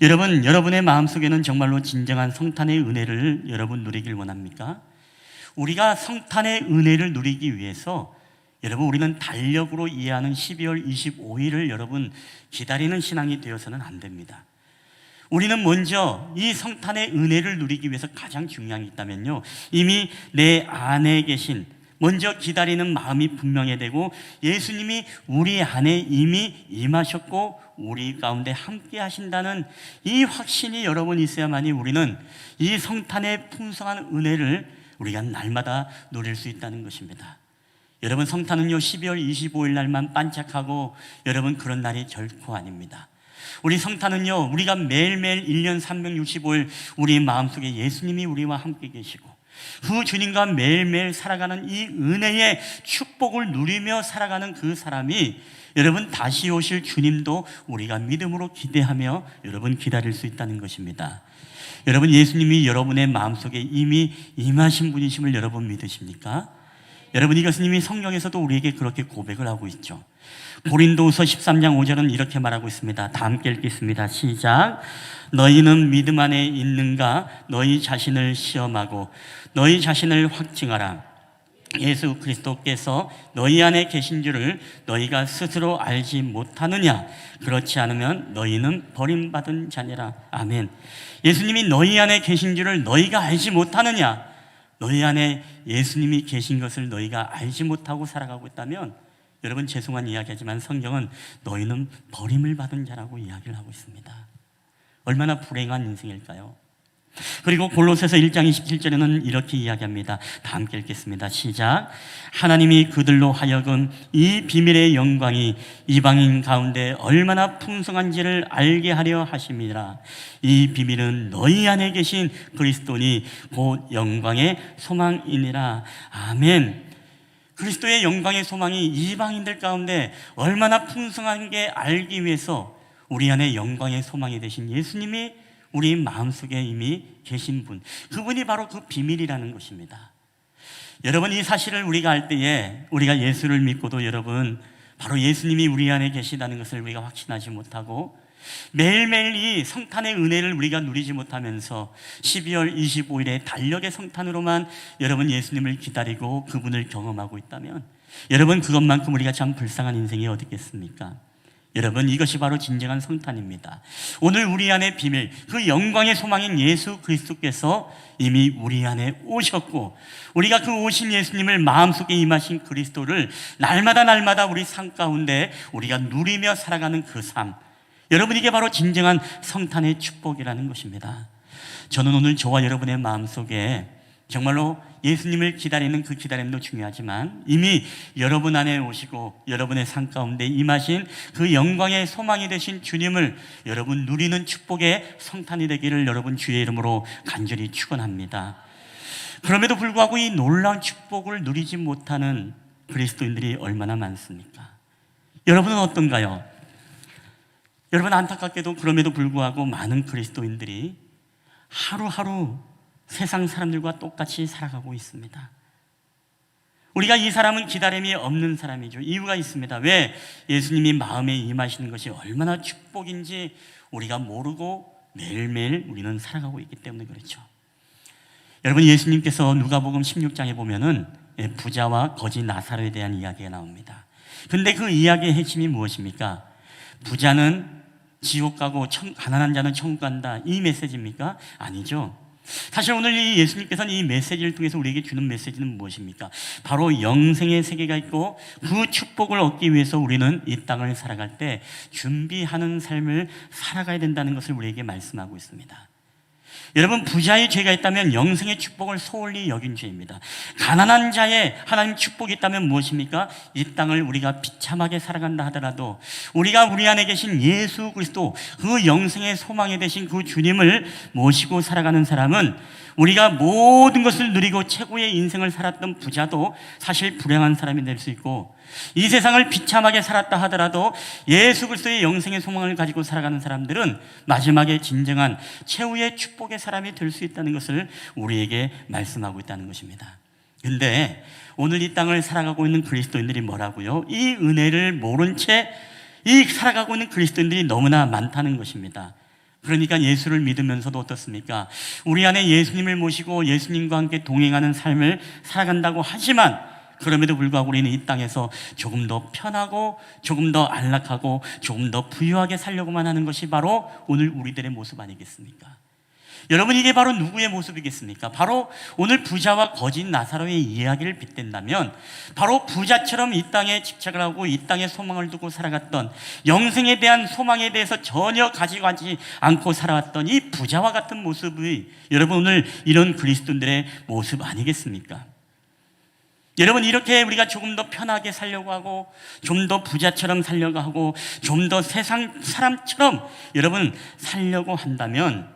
여러분, 여러분의 마음속에는 정말로 진정한 성탄의 은혜를 여러분 누리길 원합니까? 우리가 성탄의 은혜를 누리기 위해서 여러분, 우리는 달력으로 이해하는 12월 25일을 여러분 기다리는 신앙이 되어서는 안 됩니다. 우리는 먼저 이 성탄의 은혜를 누리기 위해서 가장 중요한 게 있다면요, 이미 내 안에 계신 먼저 기다리는 마음이 분명해야 되고, 예수님이 우리 안에 이미 임하셨고 우리 가운데 함께 하신다는 이 확신이 여러분 있어야만이 우리는 이 성탄의 풍성한 은혜를 우리가 날마다 누릴 수 있다는 것입니다. 여러분, 성탄은요 12월 25일 날만 반짝하고 여러분 그런 날이 결코 아닙니다. 우리 성탄은요, 우리가 매일매일 1년 365일 우리 마음속에 예수님이 우리와 함께 계시고 그 주님과 매일매일 살아가는 이 은혜의 축복을 누리며 살아가는 그 사람이 여러분 다시 오실 주님도 우리가 믿음으로 기대하며 여러분 기다릴 수 있다는 것입니다. 여러분, 예수님이 여러분의 마음속에 이미 임하신 분이심을 여러분 믿으십니까? 여러분, 이것은 이미 성경에서도 우리에게 그렇게 고백을 하고 있죠. 고린도후서 13장 5절은 이렇게 말하고 있습니다. 다 함께 읽겠습니다. 시작. 너희는 믿음 안에 있는가? 너희 자신을 시험하고 너희 자신을 확증하라. 예수 그리스도께서 너희 안에 계신 줄을 너희가 스스로 알지 못하느냐? 그렇지 않으면 너희는 버림받은 자니라. 아멘. 예수님이 너희 안에 계신 줄을 너희가 알지 못하느냐? 너희 안에 예수님이 계신 것을 너희가 알지 못하고 살아가고 있다면, 여러분, 죄송한 이야기하지만 성경은 너희는 버림을 받은 자라고 이야기를 하고 있습니다. 얼마나 불행한 인생일까요? 그리고 골로새서 1장 27절에는 이렇게 이야기합니다. 다 함께 읽겠습니다. 시작. 하나님이 그들로 하여금 이 비밀의 영광이 이방인 가운데 얼마나 풍성한지를 알게 하려 하심이라. 이 비밀은 너희 안에 계신 그리스도니 곧 영광의 소망이니라. 아멘. 그리스도의 영광의 소망이 이방인들 가운데 얼마나 풍성한 게 알기 위해서 우리 안에 영광의 소망이 되신 예수님이 우리 마음속에 이미 계신 분, 그분이 바로 그 비밀이라는 것입니다. 여러분, 이 사실을 우리가 알 때에 우리가 예수를 믿고도 여러분 바로 예수님이 우리 안에 계시다는 것을 우리가 확신하지 못하고 매일매일 이 성탄의 은혜를 우리가 누리지 못하면서 12월 25일에 달력의 성탄으로만 여러분 예수님을 기다리고 그분을 경험하고 있다면, 여러분, 그것만큼 우리가 참 불쌍한 인생이 어디 있겠습니까? 여러분, 이것이 바로 진정한 성탄입니다. 오늘 우리 안에 비밀, 그 영광의 소망인 예수 그리스도께서 이미 우리 안에 오셨고, 우리가 그 오신 예수님을 마음속에 임하신 그리스도를 날마다 우리 삶 가운데 우리가 누리며 살아가는 그 삶, 여러분, 이게 바로 진정한 성탄의 축복이라는 것입니다. 저는 오늘 저와 여러분의 마음속에 정말로 예수님을 기다리는 그 기다림도 중요하지만 이미 여러분 안에 오시고 여러분의 삶 가운데 임하신 그 영광의 소망이 되신 주님을 여러분 누리는 축복의 성탄이 되기를 여러분 주의 이름으로 간절히 축원합니다. 그럼에도 불구하고 이 놀라운 축복을 누리지 못하는 그리스도인들이 얼마나 많습니까? 여러분은 어떤가요? 여러분, 안타깝게도 그럼에도 불구하고 많은 그리스도인들이 하루하루 세상 사람들과 똑같이 살아가고 있습니다. 우리가 이 사람은 기다림이 없는 사람이죠. 이유가 있습니다. 왜? 예수님이 마음에 임하시는 것이 얼마나 축복인지 우리가 모르고 매일매일 우리는 살아가고 있기 때문에 그렇죠. 여러분, 예수님께서 누가복음 16장에 보면은 부자와 거지 나사로에 대한 이야기가 나옵니다. 근데 그 이야기의 핵심이 무엇입니까? 부자는 지옥 가고 가난한 자는 천국 간다, 이 메시지입니까? 아니죠. 사실 오늘 이 예수님께서는 이 메시지를 통해서 우리에게 주는 메시지는 무엇입니까? 바로 영생의 세계가 있고 그 축복을 얻기 위해서 우리는 이 땅을 살아갈 때 준비하는 삶을 살아가야 된다는 것을 우리에게 말씀하고 있습니다. 여러분, 부자의 죄가 있다면 영생의 축복을 소홀히 여긴 죄입니다. 가난한 자의 하나님 축복이 있다면 무엇입니까? 이 땅을 우리가 비참하게 살아간다 하더라도 우리가 우리 안에 계신 예수 그리스도, 그 영생의 소망이 되신 그 주님을 모시고 살아가는 사람은 우리가 모든 것을 누리고 최고의 인생을 살았던 부자도 사실 불행한 사람이 될 수 있고, 이 세상을 비참하게 살았다 하더라도 예수 그리스도의 영생의 소망을 가지고 살아가는 사람들은 마지막에 진정한 최후의 축복의 사람이 될 수 있다는 것을 우리에게 말씀하고 있다는 것입니다. 그런데 오늘 이 땅을 살아가고 있는 그리스도인들이 뭐라고요? 이 은혜를 모른 채 이 살아가고 있는 그리스도인들이 너무나 많다는 것입니다. 그러니까 예수를 믿으면서도 어떻습니까? 우리 안에 예수님을 모시고 예수님과 함께 동행하는 삶을 살아간다고 하지만 그럼에도 불구하고 우리는 이 땅에서 조금 더 편하고 조금 더 안락하고 조금 더 부유하게 살려고만 하는 것이 바로 오늘 우리들의 모습 아니겠습니까? 여러분, 이게 바로 누구의 모습이겠습니까? 바로 오늘 부자와 거지 나사로의 이야기를 빗댄다면 바로 부자처럼 이 땅에 집착을 하고 이 땅에 소망을 두고 살아갔던, 영생에 대한 소망에 대해서 전혀 가지고 가지 않고 살아왔던 이 부자와 같은 모습이 여러분 오늘 이런 그리스도인들의 모습 아니겠습니까? 여러분, 이렇게 우리가 조금 더 편하게 살려고 하고, 좀 더 부자처럼 살려고 하고, 좀 더 세상 사람처럼 여러분 살려고 한다면,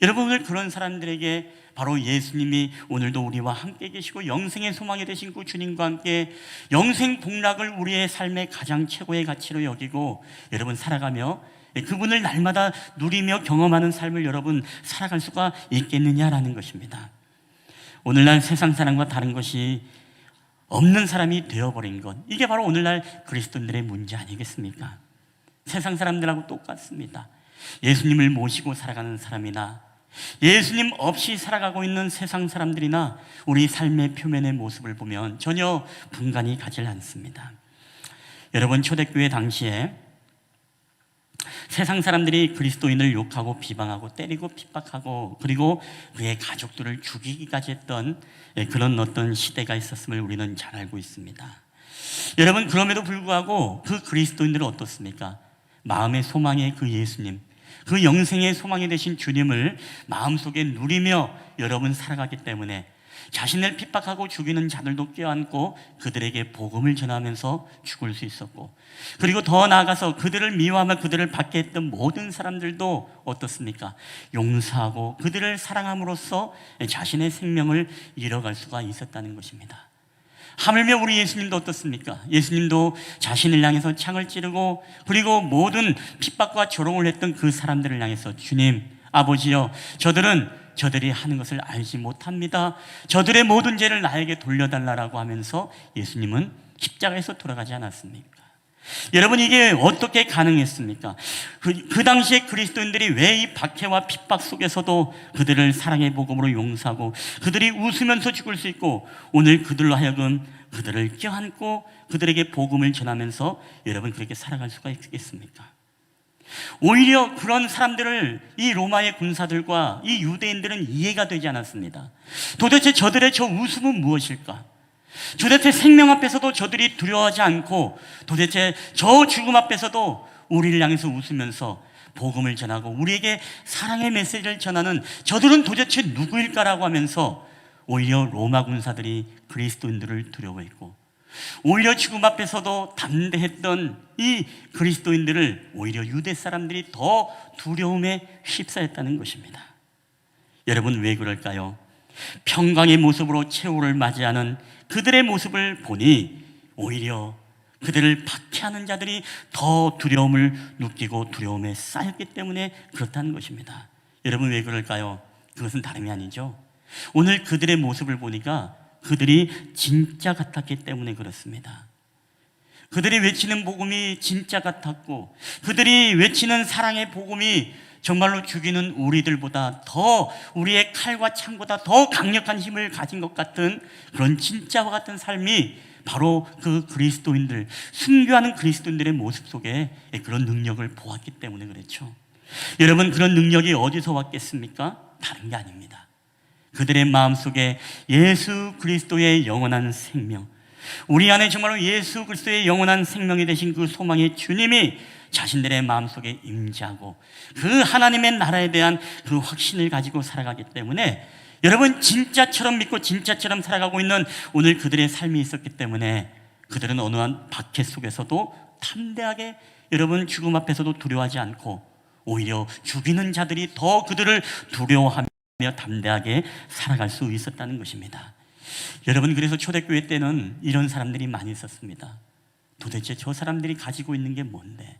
여러분, 오늘 그런 사람들에게 바로 예수님이 오늘도 우리와 함께 계시고 영생의 소망이 되신 그 주님과 함께 영생 복락을 우리의 삶의 가장 최고의 가치로 여기고 여러분 살아가며 그분을 날마다 누리며 경험하는 삶을 여러분 살아갈 수가 있겠느냐라는 것입니다. 오늘날 세상 사람과 다른 것이 없는 사람이 되어버린 것, 이게 바로 오늘날 그리스도인들의 문제 아니겠습니까? 세상 사람들하고 똑같습니다. 예수님을 모시고 살아가는 사람이나 예수님 없이 살아가고 있는 세상 사람들이나 우리 삶의 표면의 모습을 보면 전혀 분간이 가질 않습니다. 여러분, 초대교회 당시에 세상 사람들이 그리스도인을 욕하고 비방하고 때리고 핍박하고 그리고 그의 가족들을 죽이기까지 했던 그런 어떤 시대가 있었음을 우리는 잘 알고 있습니다. 여러분, 그럼에도 불구하고 그 그리스도인들은 어떻습니까? 마음의 소망의 그 예수님, 그 영생의 소망이 되신 주님을 마음속에 누리며 여러분 살아가기 때문에 자신을 핍박하고 죽이는 자들도 껴안고 그들에게 복음을 전하면서 죽을 수 있었고, 그리고 더 나아가서 그들을 미워하며 그들을 받게 했던 모든 사람들도 어떻습니까? 용서하고 그들을 사랑함으로써 자신의 생명을 잃어갈 수가 있었다는 것입니다. 하물며 우리 예수님도 어떻습니까? 예수님도 자신을 향해서 창을 찌르고 그리고 모든 핍박과 조롱을 했던 그 사람들을 향해서 주님, 아버지여, 저들이 하는 것을 알지 못합니다. 저들의 모든 죄를 나에게 돌려달라고 하면서 예수님은 십자가에서 돌아가지 않았습니까? 여러분, 이게 어떻게 가능했습니까? 그 당시에 그리스도인들이 왜 이 박해와 핍박 속에서도 그들을 사랑의 복음으로 용서하고 그들이 웃으면서 죽을 수 있고 오늘 그들로 하여금 그들을 껴안고 그들에게 복음을 전하면서 여러분 그렇게 살아갈 수가 있겠습니까? 오히려 그런 사람들을 이 로마의 군사들과 이 유대인들은 이해가 되지 않았습니다. 도대체 저들의 저 웃음은 무엇일까? 도대체 생명 앞에서도 저들이 두려워하지 않고 도대체 저 죽음 앞에서도 우리를 향해서 웃으면서 복음을 전하고 우리에게 사랑의 메시지를 전하는 저들은 도대체 누구일까라고 하면서 오히려 로마 군사들이 그리스도인들을 두려워했고, 오히려 죽음 앞에서도 담대했던 이 그리스도인들을 오히려 유대 사람들이 더 두려움에 휩싸였다는 것입니다. 여러분, 왜 그럴까요? 평강의 모습으로 최후를 맞이하는 그들의 모습을 보니 오히려 그들을 박해하는 자들이 더 두려움을 느끼고 두려움에 쌓였기 때문에 그렇다는 것입니다. 여러분, 왜 그럴까요? 그것은 다름이 아니죠. 오늘 그들의 모습을 보니까 그들이 진짜 같았기 때문에 그렇습니다. 그들이 외치는 복음이 진짜 같았고 그들이 외치는 사랑의 복음이 정말로 죽이는 우리들보다 더, 우리의 칼과 창보다 더 강력한 힘을 가진 것 같은 그런 진짜와 같은 삶이 바로 그 그리스도인들, 순교하는 그리스도인들의 모습 속에 그런 능력을 보았기 때문에 그렇죠. 여러분, 그런 능력이 어디서 왔겠습니까? 다른 게 아닙니다. 그들의 마음속에 예수 그리스도의 영원한 생명, 우리 안에 정말로 예수 그리스도의 영원한 생명이 되신 그 소망의 주님이 자신들의 마음속에 임재하고 그 하나님의 나라에 대한 그 확신을 가지고 살아가기 때문에 여러분, 진짜처럼 믿고 진짜처럼 살아가고 있는 오늘 그들의 삶이 있었기 때문에 그들은 어느 한 박해 속에서도 담대하게 여러분 죽음 앞에서도 두려워하지 않고 오히려 죽이는 자들이 더 그들을 두려워하며 담대하게 살아갈 수 있었다는 것입니다. 여러분, 그래서 초대교회 때는 이런 사람들이 많이 있었습니다. 도대체 저 사람들이 가지고 있는 게 뭔데?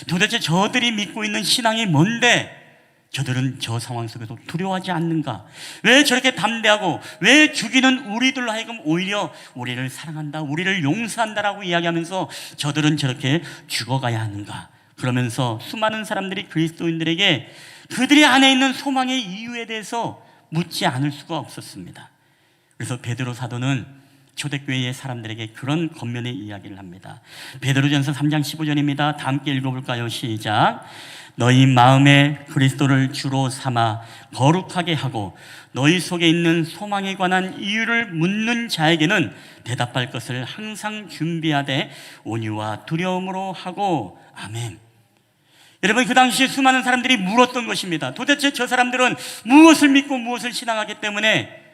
도대체 저들이 믿고 있는 신앙이 뭔데 저들은 저 상황 속에서 두려워하지 않는가? 왜 저렇게 담대하고 왜 죽이는 우리들로 하여금 오히려 우리를 사랑한다, 우리를 용서한다라고 이야기하면서 저들은 저렇게 죽어가야 하는가? 그러면서 수많은 사람들이 그리스도인들에게 그들이 안에 있는 소망의 이유에 대해서 묻지 않을 수가 없었습니다. 그래서 베드로 사도는 초대교회의 사람들에게 그런 겉면의 이야기를 합니다. 베드로전서 3장 15절입니다. 다 함께 읽어볼까요? 시작. 너희 마음에 그리스도를 주로 삼아 거룩하게 하고 너희 속에 있는 소망에 관한 이유를 묻는 자에게는 대답할 것을 항상 준비하되 온유와 두려움으로 하고. 아멘. 여러분, 그 당시에 수많은 사람들이 물었던 것입니다. 도대체 저 사람들은 무엇을 믿고 무엇을 신앙하기 때문에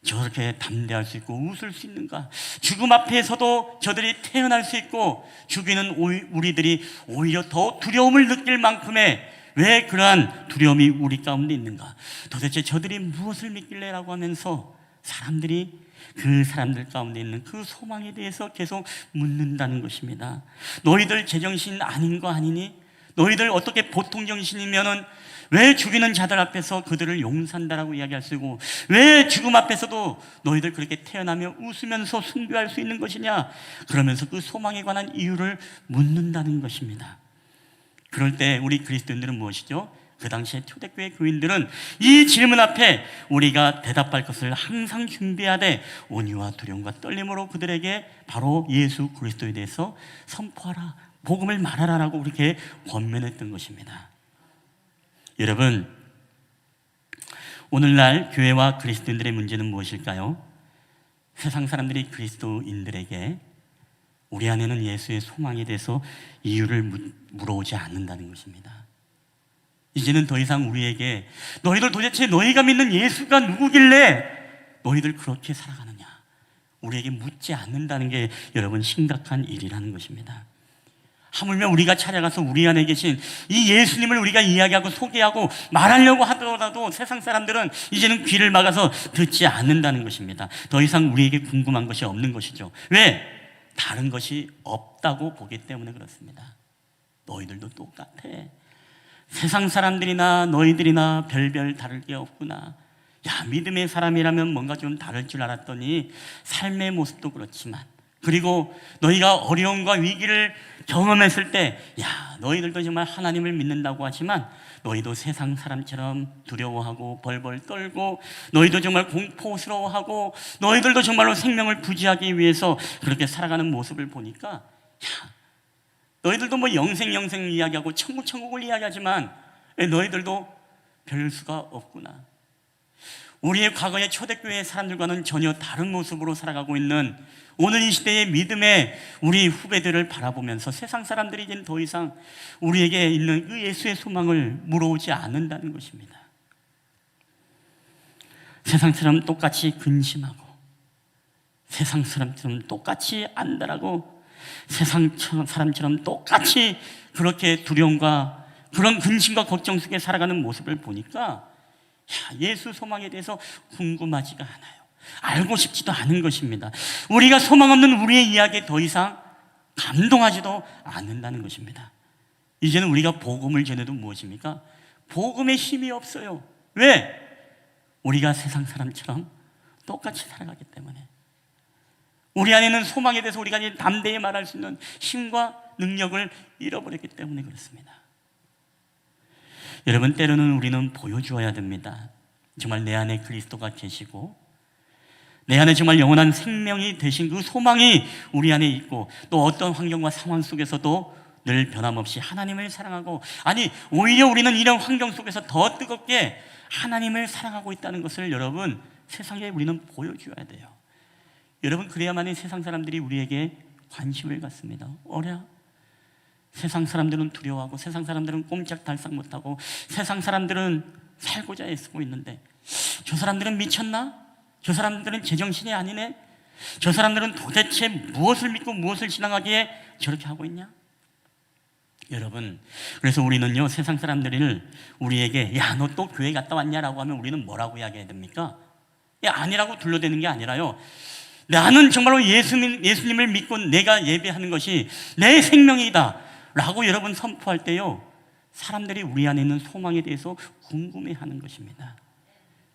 저렇게 담대할 수 있고 웃을 수 있는가? 죽음 앞에서도 저들이 태어날 수 있고 죽이는 우리들이 오히려 더 두려움을 느낄 만큼의 왜 그러한 두려움이 우리 가운데 있는가? 도대체 저들이 무엇을 믿길래? 라고 하면서 사람들이 그 사람들 가운데 있는 그 소망에 대해서 계속 묻는다는 것입니다. 너희들 제정신 아닌 거 아니니? 너희들 어떻게 보통 정신이면은 왜 죽이는 자들 앞에서 그들을 용서한다라고 이야기할 수 있고, 왜 죽음 앞에서도 너희들 그렇게 태어나며 웃으면서 순교할 수 있는 것이냐? 그러면서 그 소망에 관한 이유를 묻는다는 것입니다. 그럴 때 우리 그리스도인들은 무엇이죠? 그 당시에 초대교회 교인들은 이 질문 앞에 우리가 대답할 것을 항상 준비해야 돼. 온유와 두려움과 떨림으로 그들에게 바로 예수 그리스도에 대해서 선포하라, 복음을 말하라라고 그렇게 권면했던 것입니다. 여러분, 오늘날 교회와 그리스도인들의 문제는 무엇일까요? 세상 사람들이 그리스도인들에게 우리 안에는 예수의 소망에 대해서 이유를 물어오지 않는다는 것입니다. 이제는 더 이상 우리에게 너희들 도대체 너희가 믿는 예수가 누구길래 너희들 그렇게 살아가느냐, 우리에게 묻지 않는다는 게 여러분 심각한 일이라는 것입니다. 하물며 우리가 찾아가서 우리 안에 계신 이 예수님을 우리가 이야기하고 소개하고 말하려고 하더라도 세상 사람들은 이제는 귀를 막아서 듣지 않는다는 것입니다. 더 이상 우리에게 궁금한 것이 없는 것이죠. 왜? 다른 것이 없다고 보기 때문에 그렇습니다. 너희들도 똑같아. 세상 사람들이나 너희들이나 별별 다를 게 없구나. 야, 믿음의 사람이라면 뭔가 좀 다를 줄 알았더니 삶의 모습도 그렇지만, 그리고 너희가 어려움과 위기를 경험했을 때, 야, 너희들도 정말 하나님을 믿는다고 하지만 너희도 세상 사람처럼 두려워하고 벌벌 떨고, 너희도 정말 공포스러워하고, 너희들도 정말로 생명을 부지하기 위해서 그렇게 살아가는 모습을 보니까, 야, 너희들도 뭐 영생 이야기하고 천국을 이야기하지만 너희들도 별 수가 없구나. 우리의 과거의 초대교회 사람들과는 전혀 다른 모습으로 살아가고 있는 오늘 이 시대의 믿음의 우리 후배들을 바라보면서 세상 사람들이 이제는 더 이상 우리에게 있는 그 예수의 소망을 물어오지 않는다는 것입니다. 세상처럼 똑같이 근심하고, 세상 사람처럼 똑같이 안달하고, 세상 사람처럼 똑같이 그렇게 두려움과 그런 근심과 걱정 속에 살아가는 모습을 보니까, 야, 예수 소망에 대해서 궁금하지가 않아요. 알고 싶지도 않은 것입니다. 우리가 소망 없는 우리의 이야기에 더 이상 감동하지도 않는다는 것입니다. 이제는 우리가 복음을 전해도 무엇입니까? 복음의 힘이 없어요. 왜? 우리가 세상 사람처럼 똑같이 살아가기 때문에. 우리 안에는 소망에 대해서 우리가 이제 담대히 말할 수 있는 힘과 능력을 잃어버렸기 때문에 그렇습니다. 여러분, 때로는 우리는 보여주어야 됩니다. 정말 내 안에 그리스도가 계시고 내 안에 정말 영원한 생명이 되신 그 소망이 우리 안에 있고, 또 어떤 환경과 상황 속에서도 늘 변함없이 하나님을 사랑하고, 아니 오히려 우리는 이런 환경 속에서 더 뜨겁게 하나님을 사랑하고 있다는 것을 여러분, 세상에 우리는 보여줘야 돼요. 여러분, 그래야만이 세상 사람들이 우리에게 관심을 갖습니다. 어랴, 세상 사람들은 두려워하고, 세상 사람들은 꼼짝달싹 못하고, 세상 사람들은 살고자 애쓰고 있는데 저 사람들은 미쳤나? 저 사람들은 제정신이 아니네? 저 사람들은 도대체 무엇을 믿고 무엇을 신앙하기에 저렇게 하고 있냐? 여러분, 그래서 우리는요, 세상 사람들을 우리에게 야, 너 또 교회 갔다 왔냐라고 하면 우리는 뭐라고 이야기해야 됩니까? 야, 아니라고 둘러대는 게 아니라요, 나는 정말로 예수님을 믿고 내가 예배하는 것이 내 생명이다 라고 여러분 선포할 때요, 사람들이 우리 안에 있는 소망에 대해서 궁금해하는 것입니다.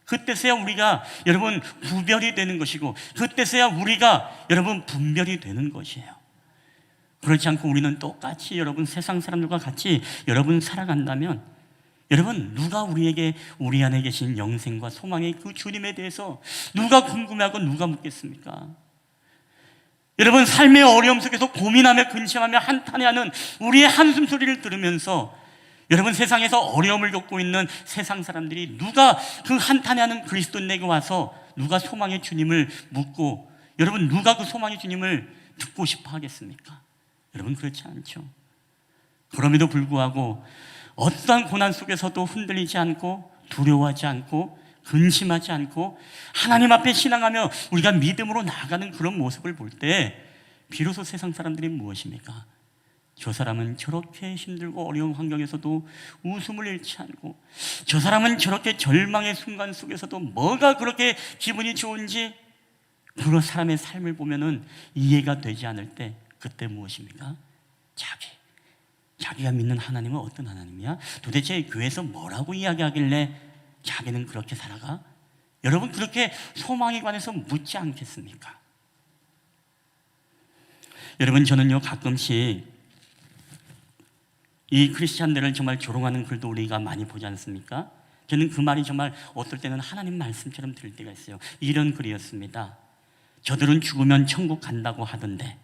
그때서야 우리가 여러분 구별이 되는 것이고, 그때서야 우리가 여러분 분별이 되는 것이에요. 그렇지 않고 우리는 똑같이 여러분 세상 사람들과 같이 여러분 살아간다면, 여러분, 누가 우리에게 우리 안에 계신 영생과 소망의 그 주님에 대해서 누가 궁금해하고 누가 묻겠습니까? 여러분, 삶의 어려움 속에서 고민하며 근심하며 한탄해하는 우리의 한숨 소리를 들으면서 여러분, 세상에서 어려움을 겪고 있는 세상 사람들이 누가 그 한탄해하는 그리스도인에게 와서 누가 소망의 주님을 묻고, 여러분, 누가 그 소망의 주님을 듣고 싶어 하겠습니까? 여러분, 그렇지 않죠. 그럼에도 불구하고 어떠한 고난 속에서도 흔들리지 않고 두려워하지 않고 근심하지 않고 하나님 앞에 신앙하며 우리가 믿음으로 나아가는 그런 모습을 볼 때 비로소 세상 사람들이 무엇입니까? 저 사람은 저렇게 힘들고 어려운 환경에서도 웃음을 잃지 않고, 저 사람은 저렇게 절망의 순간 속에서도 뭐가 그렇게 기분이 좋은지 그런 사람의 삶을 보면은 이해가 되지 않을 때, 그때 무엇입니까? 자기가 믿는 하나님은 어떤 하나님이야? 도대체 교회에서 뭐라고 이야기하길래 자기는 그렇게 살아가? 여러분, 그렇게 소망에 관해서 묻지 않겠습니까? 여러분, 저는요 가끔씩 이 크리스찬들을 정말 조롱하는 글도 우리가 많이 보지 않습니까? 저는 그 말이 정말 어떨 때는 하나님 말씀처럼 들릴 때가 있어요. 이런 글이었습니다. 저들은 죽으면 천국 간다고 하던데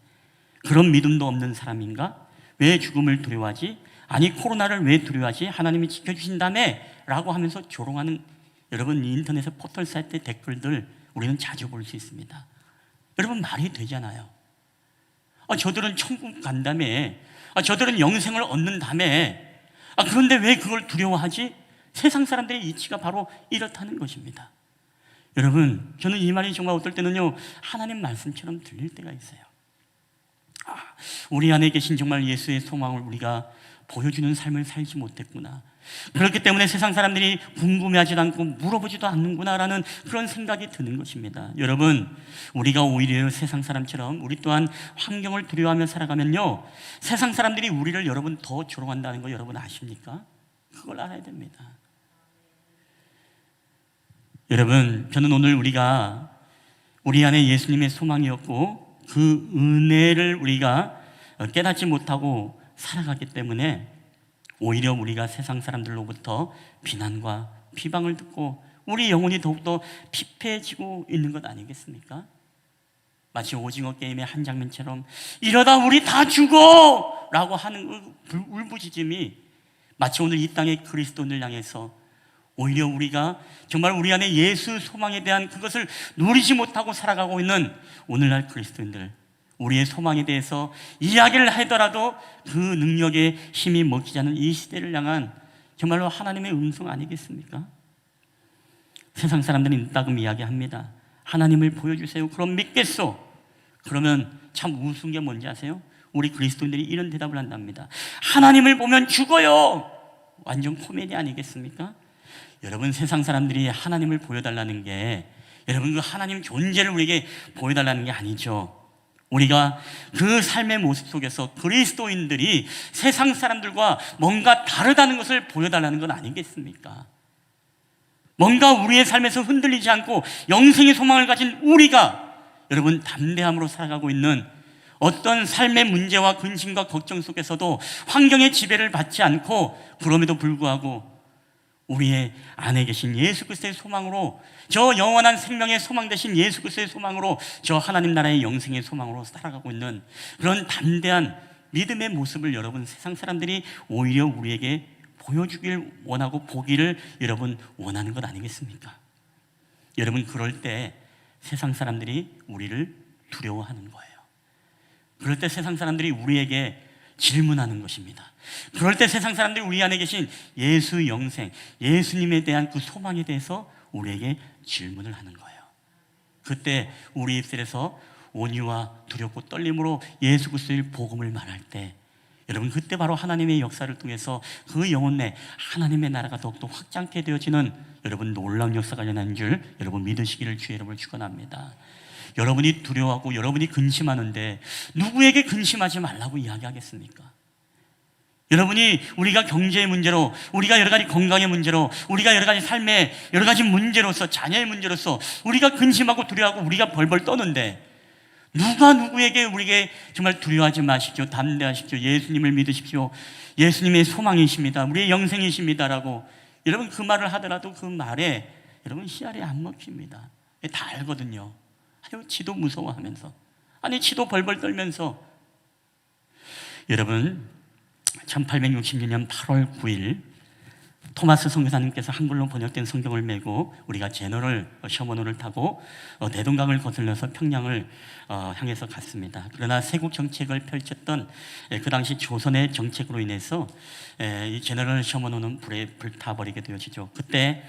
그런 믿음도 없는 사람인가? 왜 죽음을 두려워하지? 아니, 코로나를 왜 두려워하지? 하나님이 지켜주신다며? 라고 하면서 조롱하는, 여러분 인터넷에 포털 사이트 댓글들 우리는 자주 볼 수 있습니다. 여러분, 말이 되잖아요. 저들은 천국 간다며, 저들은 영생을 얻는다며, 그런데 왜 그걸 두려워하지? 세상 사람들의 이치가 바로 이렇다는 것입니다. 여러분, 저는 이 말이 정말 어떨 때는요 하나님 말씀처럼 들릴 때가 있어요. 우리 안에 계신 정말 예수의 소망을 우리가 보여주는 삶을 살지 못했구나, 그렇기 때문에 세상 사람들이 궁금해하지도 않고 물어보지도 않는구나라는 그런 생각이 드는 것입니다. 여러분, 우리가 오히려 세상 사람처럼 우리 또한 환경을 두려워하며 살아가면요 세상 사람들이 우리를 여러분 더 조롱한다는 거 여러분 아십니까? 그걸 알아야 됩니다. 여러분, 저는 오늘 우리가 우리 안에 예수님의 소망이었고 그 은혜를 우리가 깨닫지 못하고 살아가기 때문에 오히려 우리가 세상 사람들로부터 비난과 비방을 듣고 우리 영혼이 더욱더 피폐해지고 있는 것 아니겠습니까? 마치 오징어 게임의 한 장면처럼 이러다 우리 다 죽어! 라고 하는 그 울부짖음이 마치 오늘 이 땅의 그리스도인을 향해서 오히려 우리가 정말 우리 안에 예수 소망에 대한 그것을 누리지 못하고 살아가고 있는 오늘날 그리스도인들, 우리의 소망에 대해서 이야기를 하더라도 그 능력에 힘이 먹히지 않는 이 시대를 향한 정말로 하나님의 음성 아니겠습니까? 세상 사람들은 이따금 이야기합니다. 하나님을 보여주세요. 그럼 믿겠소. 그러면 참 우스운 게 뭔지 아세요? 우리 그리스도인들이 이런 대답을 한답니다. 하나님을 보면 죽어요. 완전 코미디 아니겠습니까? 여러분, 세상 사람들이 하나님을 보여달라는 게 여러분 그 하나님 존재를 우리에게 보여달라는 게 아니죠. 우리가 그 삶의 모습 속에서 그리스도인들이 세상 사람들과 뭔가 다르다는 것을 보여달라는 건 아니겠습니까? 뭔가 우리의 삶에서 흔들리지 않고 영생의 소망을 가진 우리가 여러분 담대함으로 살아가고 있는 어떤 삶의 문제와 근심과 걱정 속에서도 환경의 지배를 받지 않고 그럼에도 불구하고 우리의 안에 계신 예수 그리스도의 소망으로, 저 영원한 생명의 소망 되신 예수 그리스도의 소망으로, 저 하나님 나라의 영생의 소망으로 살아가고 있는 그런 담대한 믿음의 모습을 여러분 세상 사람들이 오히려 우리에게 보여주길 원하고 보기를 여러분 원하는 것 아니겠습니까? 여러분, 그럴 때 세상 사람들이 우리를 두려워하는 거예요. 그럴 때 세상 사람들이 우리에게 질문하는 것입니다. 그럴 때 세상 사람들이 우리 안에 계신 예수 영생, 예수님에 대한 그 소망에 대해서 우리에게 질문을 하는 거예요. 그때 우리 입술에서 온유와 두렵고 떨림으로 예수 그리스도의 복음을 말할 때 여러분, 그때 바로 하나님의 역사를 통해서 그 영혼 내 하나님의 나라가 더욱더 확장케 되어지는 여러분 놀라운 역사가 일어나는 줄 여러분 믿으시기를 주의 이름으로 축원합니다. 여러분이 두려워하고 여러분이 근심하는데 누구에게 근심하지 말라고 이야기하겠습니까? 여러분이 우리가 경제의 문제로, 우리가 여러 가지 건강의 문제로, 우리가 여러 가지 삶의 여러 가지 문제로서, 자녀의 문제로서 우리가 근심하고 두려워하고 우리가 벌벌 떠는데 누가 누구에게 우리에게 정말 두려워하지 마십시오, 담대하십시오, 예수님을 믿으십시오, 예수님의 소망이십니다, 우리의 영생이십니다라고 여러분 그 말을 하더라도 그 말에 여러분 씨알이 안 먹힙니다. 다 알거든요. 아유, 지도 무서워하면서, 아니 지도 벌벌 떨면서. 여러분, 1866년 8월 9일 토마스 선교사님께서 한글로 번역된 성경을 메고 우리가 제너럴 셔먼호를 타고 대동강을 거슬러서 평양을 향해서 갔습니다. 그러나 세국 정책을 펼쳤던 그 당시 조선의 정책으로 인해서 이 제너럴 셔먼호는 불에 불타버리게 되어지죠. 그때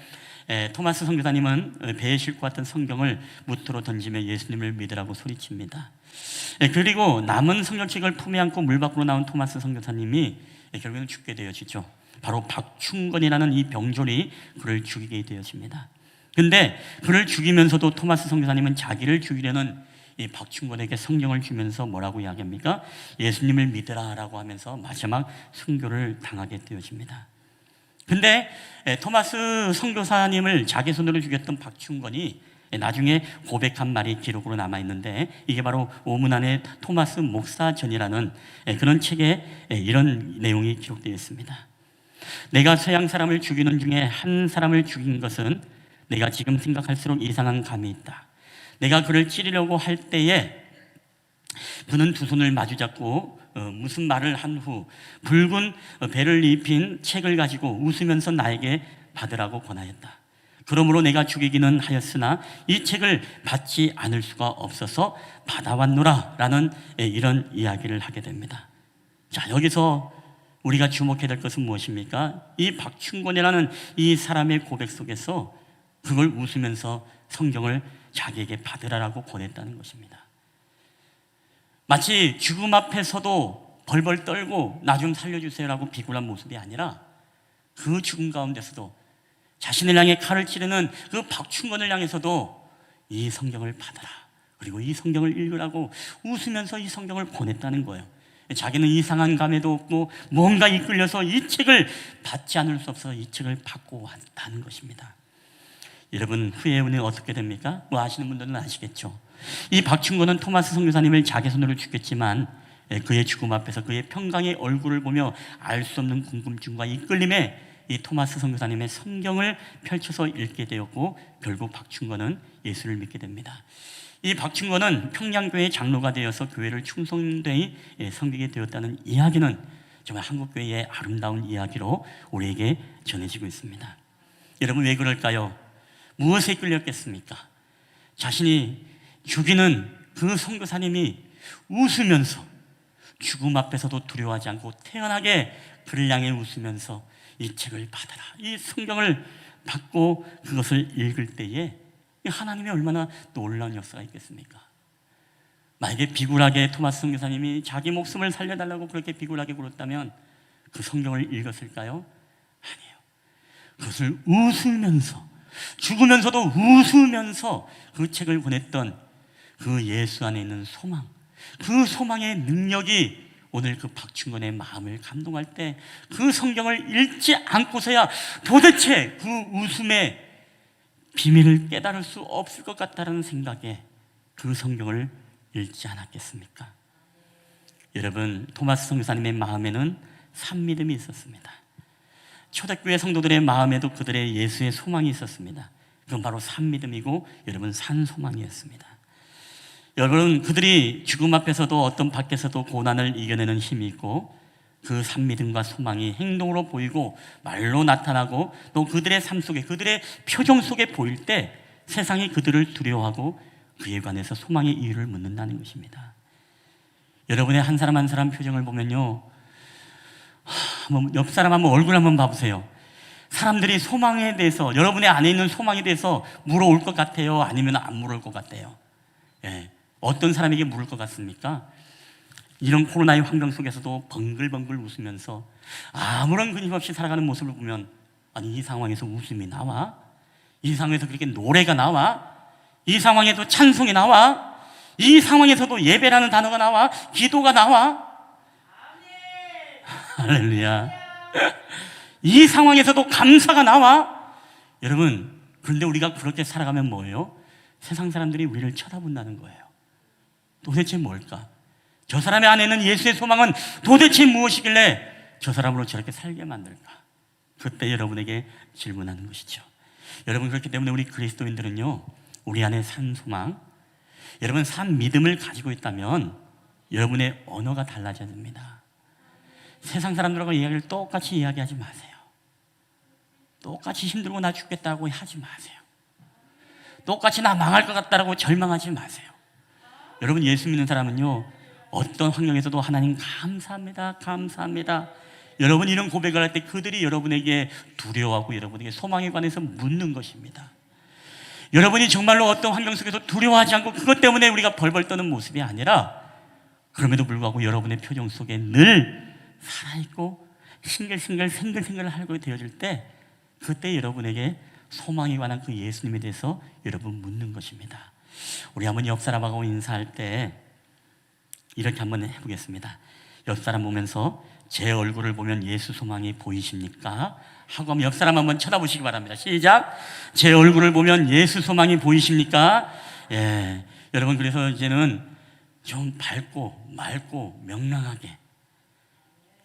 토마스 선교사님은 배에 싣고 왔던 성경을 무트로 던지며 예수님을 믿으라고 소리칩니다. 그리고 남은 성경책을 품에 안고 물 밖으로 나온 토마스 선교사님이 결국에는 죽게 되어지죠. 바로 박충건이라는 이 병졸이 그를 죽이게 되어집니다. 근데 그를 죽이면서도 토마스 선교사님은 자기를 죽이려는 이 박충건에게 성경을 주면서 뭐라고 이야기합니까? 예수님을 믿으라라고 하면서 마지막 순교를 당하게 되어집니다. 근데 토마스 선교사님을 자기 손으로 죽였던 박충건이 나중에 고백한 말이 기록으로 남아있는데, 이게 바로 오문안의 토마스 목사전이라는 그런 책에 이런 내용이 기록되어 있습니다. 내가 서양 사람을 죽이는 중에 한 사람을 죽인 것은 내가 지금 생각할수록 이상한 감이 있다. 내가 그를 찌르려고 할 때에 그는 두 손을 마주잡고 무슨 말을 한 후 붉은 배를 입힌 책을 가지고 웃으면서 나에게 받으라고 권하였다. 그러므로 내가 죽이기는 하였으나 이 책을 받지 않을 수가 없어서 받아왔노라 라는 이런 이야기를 하게 됩니다. 자, 여기서 우리가 주목해야 될 것은 무엇입니까? 이 박충곤이라는 이 사람의 고백 속에서 그걸 웃으면서 성경을 자기에게 받으라라고 권했다는 것입니다. 마치 죽음 앞에서도 벌벌 떨고 나 좀 살려주세요라고 비굴한 모습이 아니라 그 죽음 가운데서도 자신을 향해 칼을 찌르는 그 박충건을 향해서도 이 성경을 받아라, 그리고 이 성경을 읽으라고 웃으면서 이 성경을 권했다는 거예요. 자기는 이상한 감에도 없고 뭔가 이끌려서 이 책을 받지 않을 수 없어서 이 책을 받고 왔다는 것입니다. 여러분, 후의 은혜 어떻게 됩니까? 뭐 아시는 분들은 아시겠죠. 이 박충건은 토마스 선교사님을 자기 손으로 죽였지만 그의 죽음 앞에서 그의 평강의 얼굴을 보며 알 수 없는 궁금증과 이끌림에 이 토마스 선교사님의 성경을 펼쳐서 읽게 되었고, 결국 박충건은 예수를 믿게 됩니다. 이 박충건은 평양교회 장로가 되어서 교회를 충성되이 섬기게 되었다는 이야기는 정말 한국교회의 아름다운 이야기로 우리에게 전해지고 있습니다. 여러분, 왜 그럴까요? 무엇에 끌렸겠습니까? 자신이 죽이는 그 선교사님이 웃으면서 죽음 앞에서도 두려워하지 않고 태연하게 그를 향해 웃으면서 이 책을 받아라, 이 성경을 받고 그것을 읽을 때에 하나님이 얼마나 놀라운 역사가 있겠습니까? 만약에 비굴하게 토마스 선교사님이 자기 목숨을 살려달라고 그렇게 비굴하게 굴었다면 그 성경을 읽었을까요? 아니에요. 그것을 웃으면서, 죽으면서도 웃으면서 그 책을 보냈던 그 예수 안에 있는 소망, 그 소망의 능력이 오늘 그 박충건의 마음을 감동할 때 그 성경을 읽지 않고서야 도대체 그 웃음의 비밀을 깨달을 수 없을 것 같다는 생각에 그 성경을 읽지 않았겠습니까? 여러분, 토마스 선교사님의 마음에는 산믿음이 있었습니다. 초대교회 성도들의 마음에도 그들의 예수의 소망이 있었습니다. 그건 바로 산믿음이고 여러분, 산소망이었습니다. 여러분, 그들이 죽음 앞에서도 어떤 밖에서도 고난을 이겨내는 힘이 있고 그 산믿음과 소망이 행동으로 보이고 말로 나타나고 또 그들의 삶 속에, 그들의 표정 속에 보일 때 세상이 그들을 두려워하고 그에 관해서 소망의 이유를 묻는다는 것입니다. 여러분의 한 사람 한 사람 표정을 보면요, 옆 사람 한번 얼굴 한번 봐보세요. 사람들이 소망에 대해서, 여러분의 안에 있는 소망에 대해서 물어올 것 같아요? 아니면 안 물어올 것 같아요? 예. 어떤 사람에게 물을 것 같습니까? 이런 코로나의 환경 속에서도 벙글벙글 웃으면서 아무런 근심없이 살아가는 모습을 보면, 아니, 이 상황에서 웃음이 나와? 이 상황에서 그렇게 노래가 나와? 이 상황에도 찬송이 나와? 이 상황에서도 예배라는 단어가 나와? 기도가 나와? 할렐루야. 이 상황에서도 감사가 나와? 여러분, 그런데 우리가 그렇게 살아가면 뭐예요? 세상 사람들이 우리를 쳐다본다는 거예요. 도대체 뭘까? 저 사람의 안에는 예수의 소망은 도대체 무엇이길래 저 사람으로 저렇게 살게 만들까? 그때 여러분에게 질문하는 것이죠. 여러분, 그렇기 때문에 우리 그리스도인들은요, 우리 안에 산 소망, 여러분 산 믿음을 가지고 있다면 여러분의 언어가 달라져야 됩니다. 세상 사람들하고 이야기를 똑같이 이야기하지 마세요. 똑같이 힘들고 나 죽겠다고 하지 마세요. 똑같이 나 망할 것 같다라고 절망하지 마세요. 여러분, 예수 믿는 사람은요, 어떤 환경에서도 하나님 감사합니다, 감사합니다, 여러분 이런 고백을 할 때 그들이 여러분에게 두려워하고 여러분에게 소망에 관해서 묻는 것입니다. 여러분이 정말로 어떤 환경 속에서 두려워하지 않고 그것 때문에 우리가 벌벌 떠는 모습이 아니라, 그럼에도 불구하고 여러분의 표정 속에 늘 살아있고 싱글싱글 생글생글 하고 되어질 때, 그때 여러분에게 소망에 관한 그 예수님에 대해서 여러분 묻는 것입니다. 우리 한번 옆 사람하고 인사할 때 이렇게 한번 해보겠습니다. 옆 사람 보면서 제 얼굴을 보면 예수 소망이 보이십니까? 하고 한번 옆 사람 한번 쳐다보시기 바랍니다. 시작. 제 얼굴을 보면 예수 소망이 보이십니까? 예, 여러분 그래서 이제는 좀 밝고 맑고 명랑하게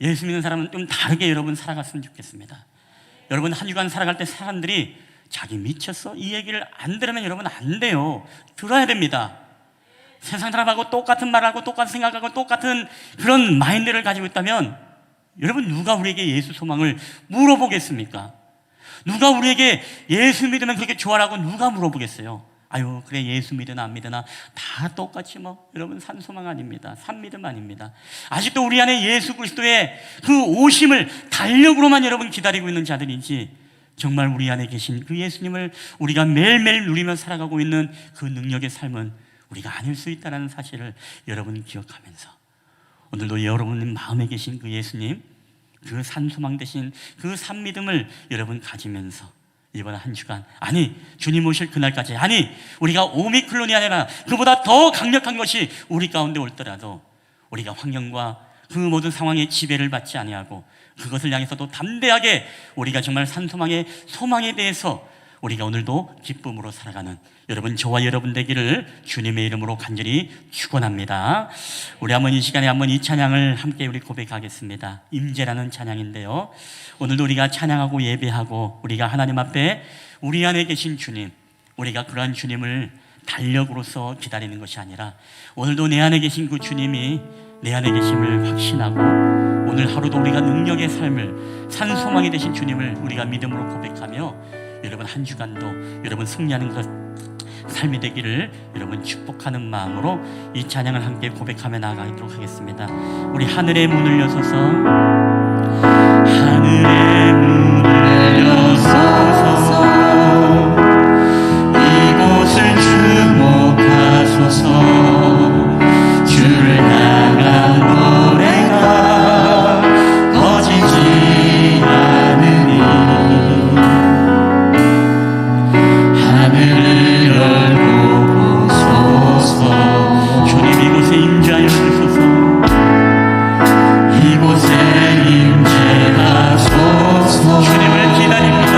예수 믿는 사람은 좀 다르게 여러분 살아갔으면 좋겠습니다. 여러분 한 주간 살아갈 때 사람들이 자기 미쳤어? 이 얘기를 안 들으면 여러분 안 돼요. 들어야 됩니다. 세상 사람하고 똑같은 말하고 똑같은 생각하고 똑같은 그런 마인드를 가지고 있다면 여러분 누가 우리에게 예수 소망을 물어보겠습니까? 누가 우리에게 예수 믿으면 그렇게 좋아라고 누가 물어보겠어요? 아유 그래 예수 믿으나 안 믿으나 다 똑같이 뭐. 여러분 산소망 아닙니다. 산믿음 아닙니다. 아직도 우리 안에 예수 그리스도의 그 오심을 달력으로만 여러분 기다리고 있는 자들인지, 정말 우리 안에 계신 그 예수님을 우리가 매일매일 누리며 살아가고 있는 그 능력의 삶은 우리가 아닐 수 있다는 사실을 여러분 기억하면서, 오늘도 여러분 마음에 계신 그 예수님, 그 산소망 되신 그 산믿음을 여러분 가지면서 이번 한 주간, 아니 주님 오실 그날까지, 아니 우리가 오미클론이 아니라 그보다 더 강력한 것이 우리 가운데 올더라도 우리가 환경과 그 모든 상황에 지배를 받지 아니하고 그것을 향해서도 담대하게 우리가 정말 산소망의 소망에 대해서 우리가 오늘도 기쁨으로 살아가는 여러분 저와 여러분 되기를 주님의 이름으로 간절히 축원합니다. 우리 한번 이 시간에 한번 이 찬양을 함께 우리 고백하겠습니다. 임재라는 찬양인데요, 오늘도 우리가 찬양하고 예배하고 우리가 하나님 앞에 우리 안에 계신 주님, 우리가 그러한 주님을 달력으로서 기다리는 것이 아니라 오늘도 내 안에 계신 그 주님이 내 안에 계심을 확신하고 오늘 하루도 우리가 능력의 삶을 산소망이 되신 주님을 우리가 믿음으로 고백하며 여러분 한 주간도 여러분 승리하는 것 삶이 되기를 여러분 축복하는 마음으로 이 찬양을 함께 고백하며 나아가도록 하겠습니다. 우리 하늘의 문을 여소서, 하늘의 문을 여소서, 이곳을 주목하소서. 주를 향한 노래가 꺼지지 않으니 하늘을 열고 보소서. 주님 이곳에 임재하여 주소서. 이곳에 임재하소서. 주님을 기다립니다.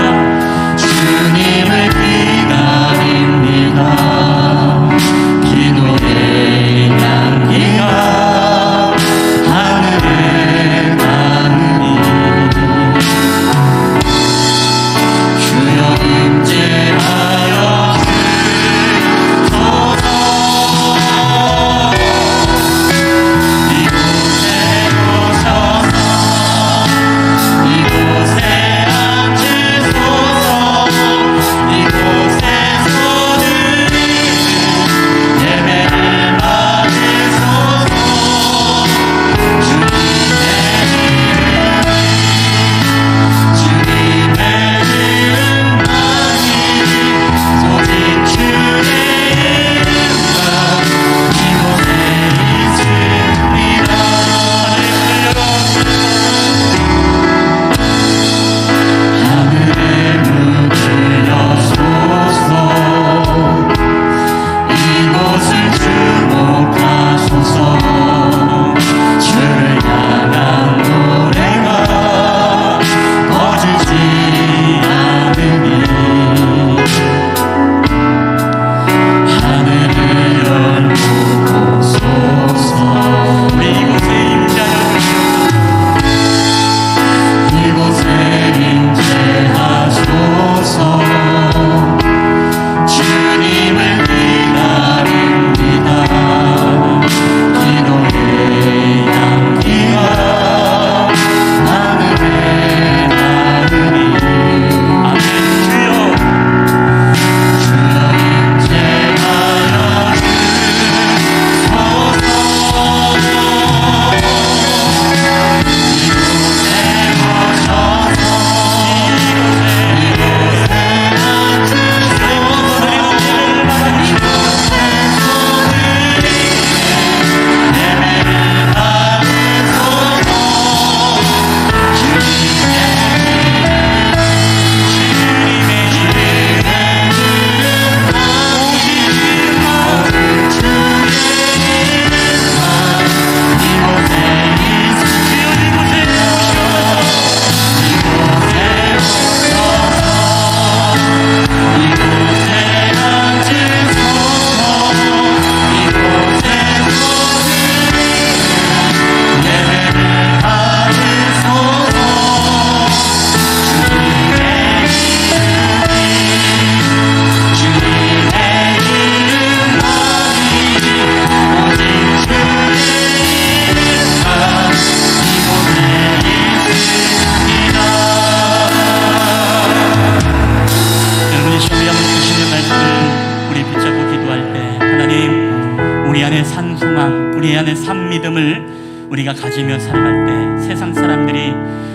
우리 안에 산 소망, 우리 안에 산 믿음을 우리가 가지며 살아갈 때 세상 사람들이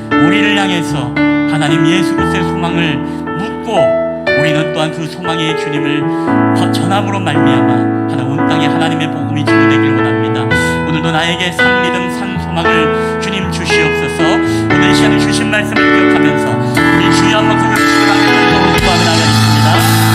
우리를 향해서 하나님 예수 그리스도의 소망을 묻고 우리는 또한 그 소망의 주님을 전함으로 말미암아 온 땅에 하나님의 복음이 주되길 원합니다. 오늘도 나에게 산 믿음, 산 소망을 주님 주시옵소서. 오늘 이 시간에 주신 말씀을 기억하면서 우리 주여 한번 그걸 주시고 나면 기도하며 나가겠습니다.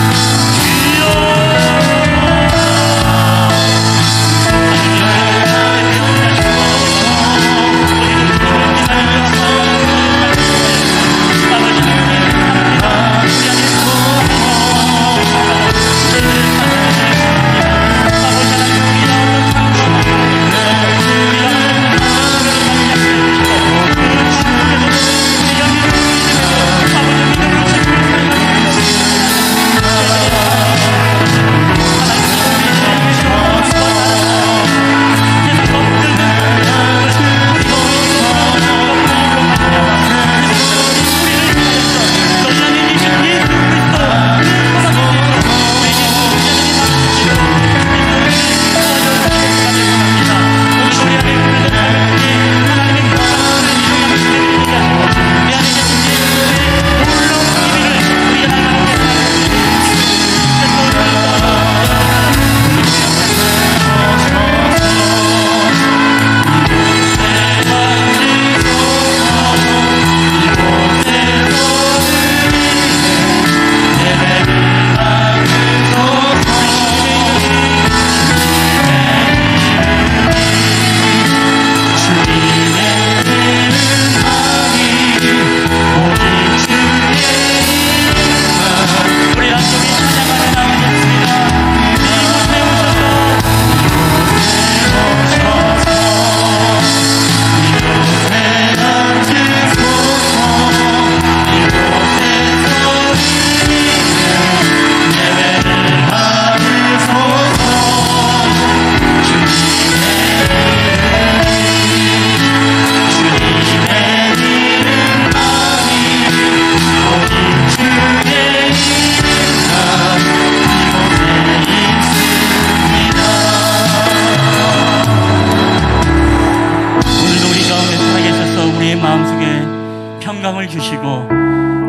평강을 주시고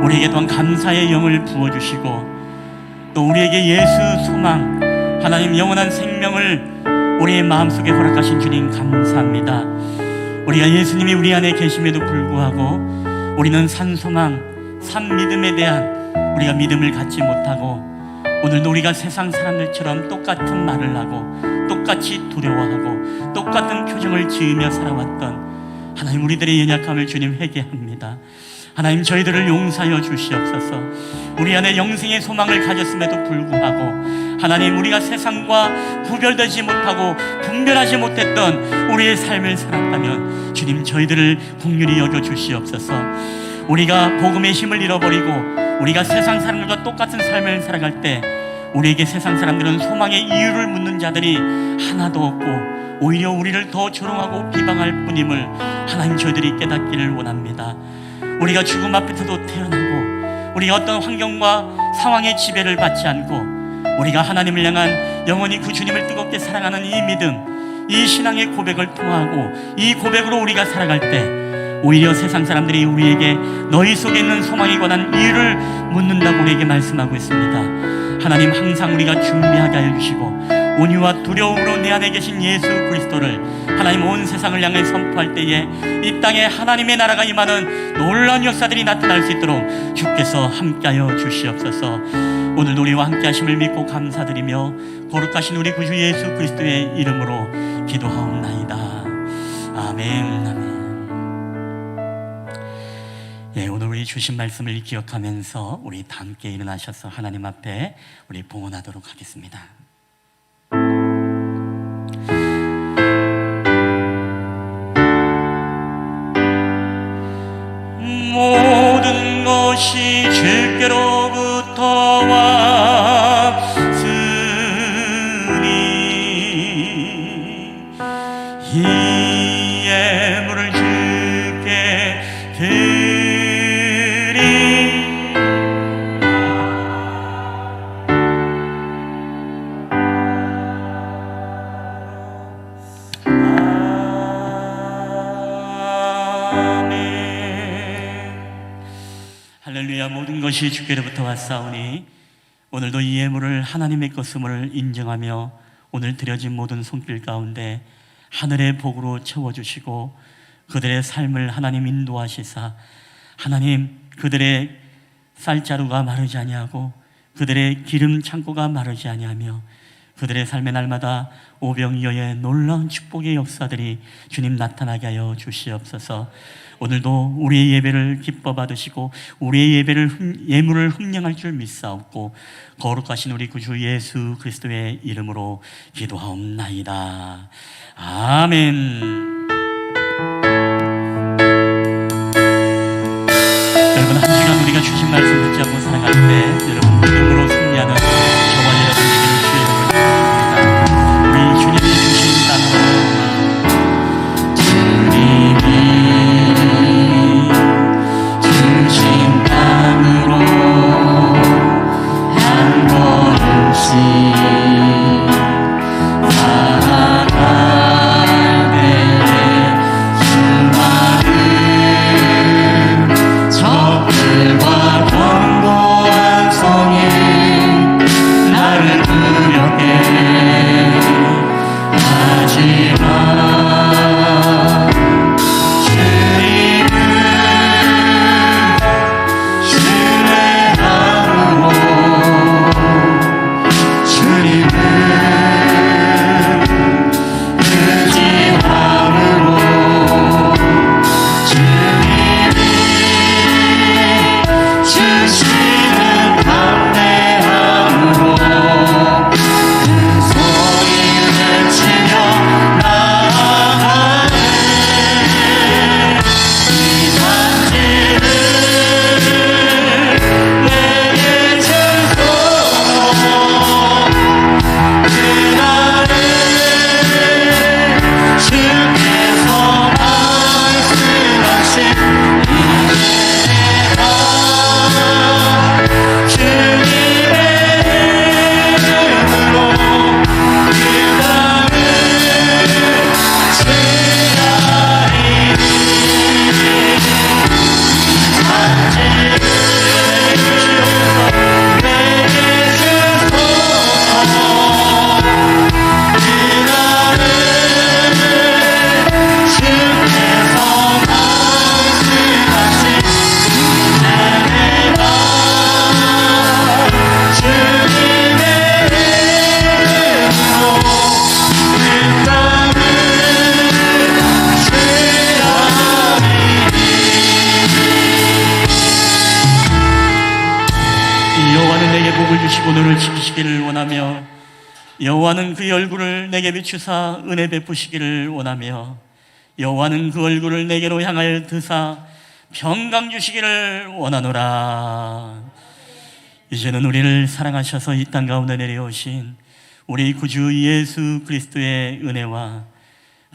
우리에게 또한 감사의 영을 부어주시고 또 우리에게 예수 소망 하나님 영원한 생명을 우리의 마음속에 허락하신 주님 감사합니다. 우리가 예수님이 우리 안에 계심에도 불구하고 우리는 산 소망, 산 믿음에 대한 우리가 믿음을 갖지 못하고 오늘도 우리가 세상 사람들처럼 똑같은 말을 하고 똑같이 두려워하고 똑같은 표정을 지으며 살아왔던 하나님 우리들의 연약함을 주님 회개합니다. 하나님 저희들을 용서하여 주시옵소서. 우리 안에 영생의 소망을 가졌음에도 불구하고 하나님 우리가 세상과 구별되지 못하고 분별하지 못했던 우리의 삶을 살았다면 주님 저희들을 긍휼히 여겨 주시옵소서. 우리가 복음의 힘을 잃어버리고 우리가 세상 사람들과 똑같은 삶을 살아갈 때 우리에게 세상 사람들은 소망의 이유를 묻는 자들이 하나도 없고 오히려 우리를 더 조롱하고 비방할 뿐임을 하나님 저희들이 깨닫기를 원합니다. 우리가 죽음 앞에서도 태어나고 우리가 어떤 환경과 상황의 지배를 받지 않고 우리가 하나님을 향한 영원히 그 주님을 뜨겁게 사랑하는 이 믿음, 이 신앙의 고백을 통하고 이 고백으로 우리가 살아갈 때 오히려 세상 사람들이 우리에게 너희 속에 있는 소망에 관한 이유를 묻는다고 우리에게 말씀하고 있습니다. 하나님 항상 우리가 준비하게 하여 주시고 온유와 두려움으로 내 안에 계신 예수 그리스도를 하나님 온 세상을 향해 선포할 때에 이 땅에 하나님의 나라가 임하는 놀라운 역사들이 나타날 수 있도록 주께서 함께하여 주시옵소서. 오늘도 우리와 함께 하심을 믿고 감사드리며 거룩하신 우리 구주 예수 그리스도의 이름으로 기도하옵나이다. 아멘. 아멘. 예, 오늘 우리 주신 말씀을 기억하면서 우리 다 함께 일어나셔서 하나님 앞에 우리 봉헌하도록 하겠습니다. 모든 것이 주께로부터 왔으니 이 예물을 주께 드리 할렐루야. 모든 것이 주께로부터 왔사오니 오늘도 이 예물을 하나님의 것임을 인정하며 오늘 드려진 모든 손길 가운데 하늘의 복으로 채워주시고 그들의 삶을 하나님 인도하시사 하나님 그들의 쌀자루가 마르지 아니하고 그들의 기름 창고가 마르지 아니하며 그들의 삶의 날마다 오병이어의 놀라운 축복의 역사들이 주님 나타나게 하여 주시옵소서. 오늘도 우리의 예배를 기뻐 받으시고 우리의 예물을 흠령할 줄 믿사옵고 거룩하신 우리 구주 예수 그리스도의 이름으로 기도하옵나이다. 아멘. 여러분, 한 시간 우리가 주신 말씀 듣지 않고 살아갈 때 여러분 믿음으로 승리하는 저와 여러분에게 주의 이름을 축복합니다. 우리 주님이 주신 땅으로 주신 땅으로 한 걸음씩 나아갈 때에 수많은 적들과 견고한 성이 나를 두렵게 하지만 오늘을 지키시기를 원하며 여호와는 그 얼굴을 내게 비추사 은혜 베푸시기를 원하며 여호와는 그 얼굴을 내게로 향하여 드사 평강 주시기를 원하노라. 이제는 우리를 사랑하셔서 이 땅 가운데 내려오신 우리 구주 예수 그리스도의 은혜와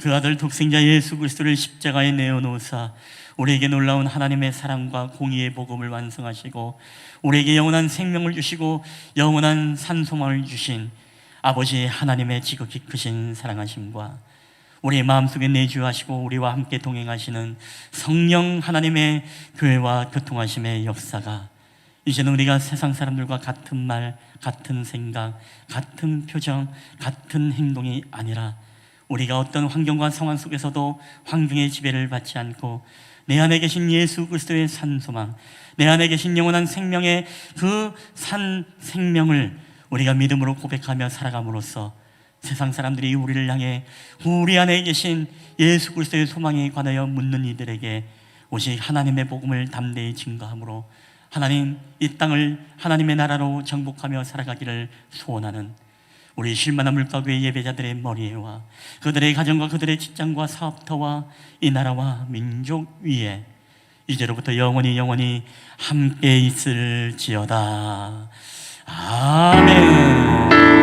그 아들 독생자 예수 그리스도를 십자가에 내어놓으사 우리에게 놀라운 하나님의 사랑과 공의의 복음을 완성하시고 우리에게 영원한 생명을 주시고 영원한 산소망을 주신 아버지 하나님의 지극히 크신 사랑하심과 우리의 마음속에 내주하시고 우리와 함께 동행하시는 성령 하나님의 교회와 교통하심의 역사가 이제는 우리가 세상 사람들과 같은 말, 같은 생각, 같은 표정, 같은 행동이 아니라 우리가 어떤 환경과 상황 속에서도 환경의 지배를 받지 않고 내 안에 계신 예수 그리스도의 산소망, 내 안에 계신 영원한 생명의 그 산 생명을 우리가 믿음으로 고백하며 살아감으로써 세상 사람들이 우리를 향해 우리 안에 계신 예수 그리스도의 소망에 관하여 묻는 이들에게 오직 하나님의 복음을 담대히 증거함으로 하나님 이 땅을 하나님의 나라로 정복하며 살아가기를 소원하는 우리 쉴만한 물가교회 예배자들의 머리에와 그들의 가정과 그들의 직장과 사업터와 이 나라와 민족 위에 이제로부터 영원히 함께 있을지어다. 아멘.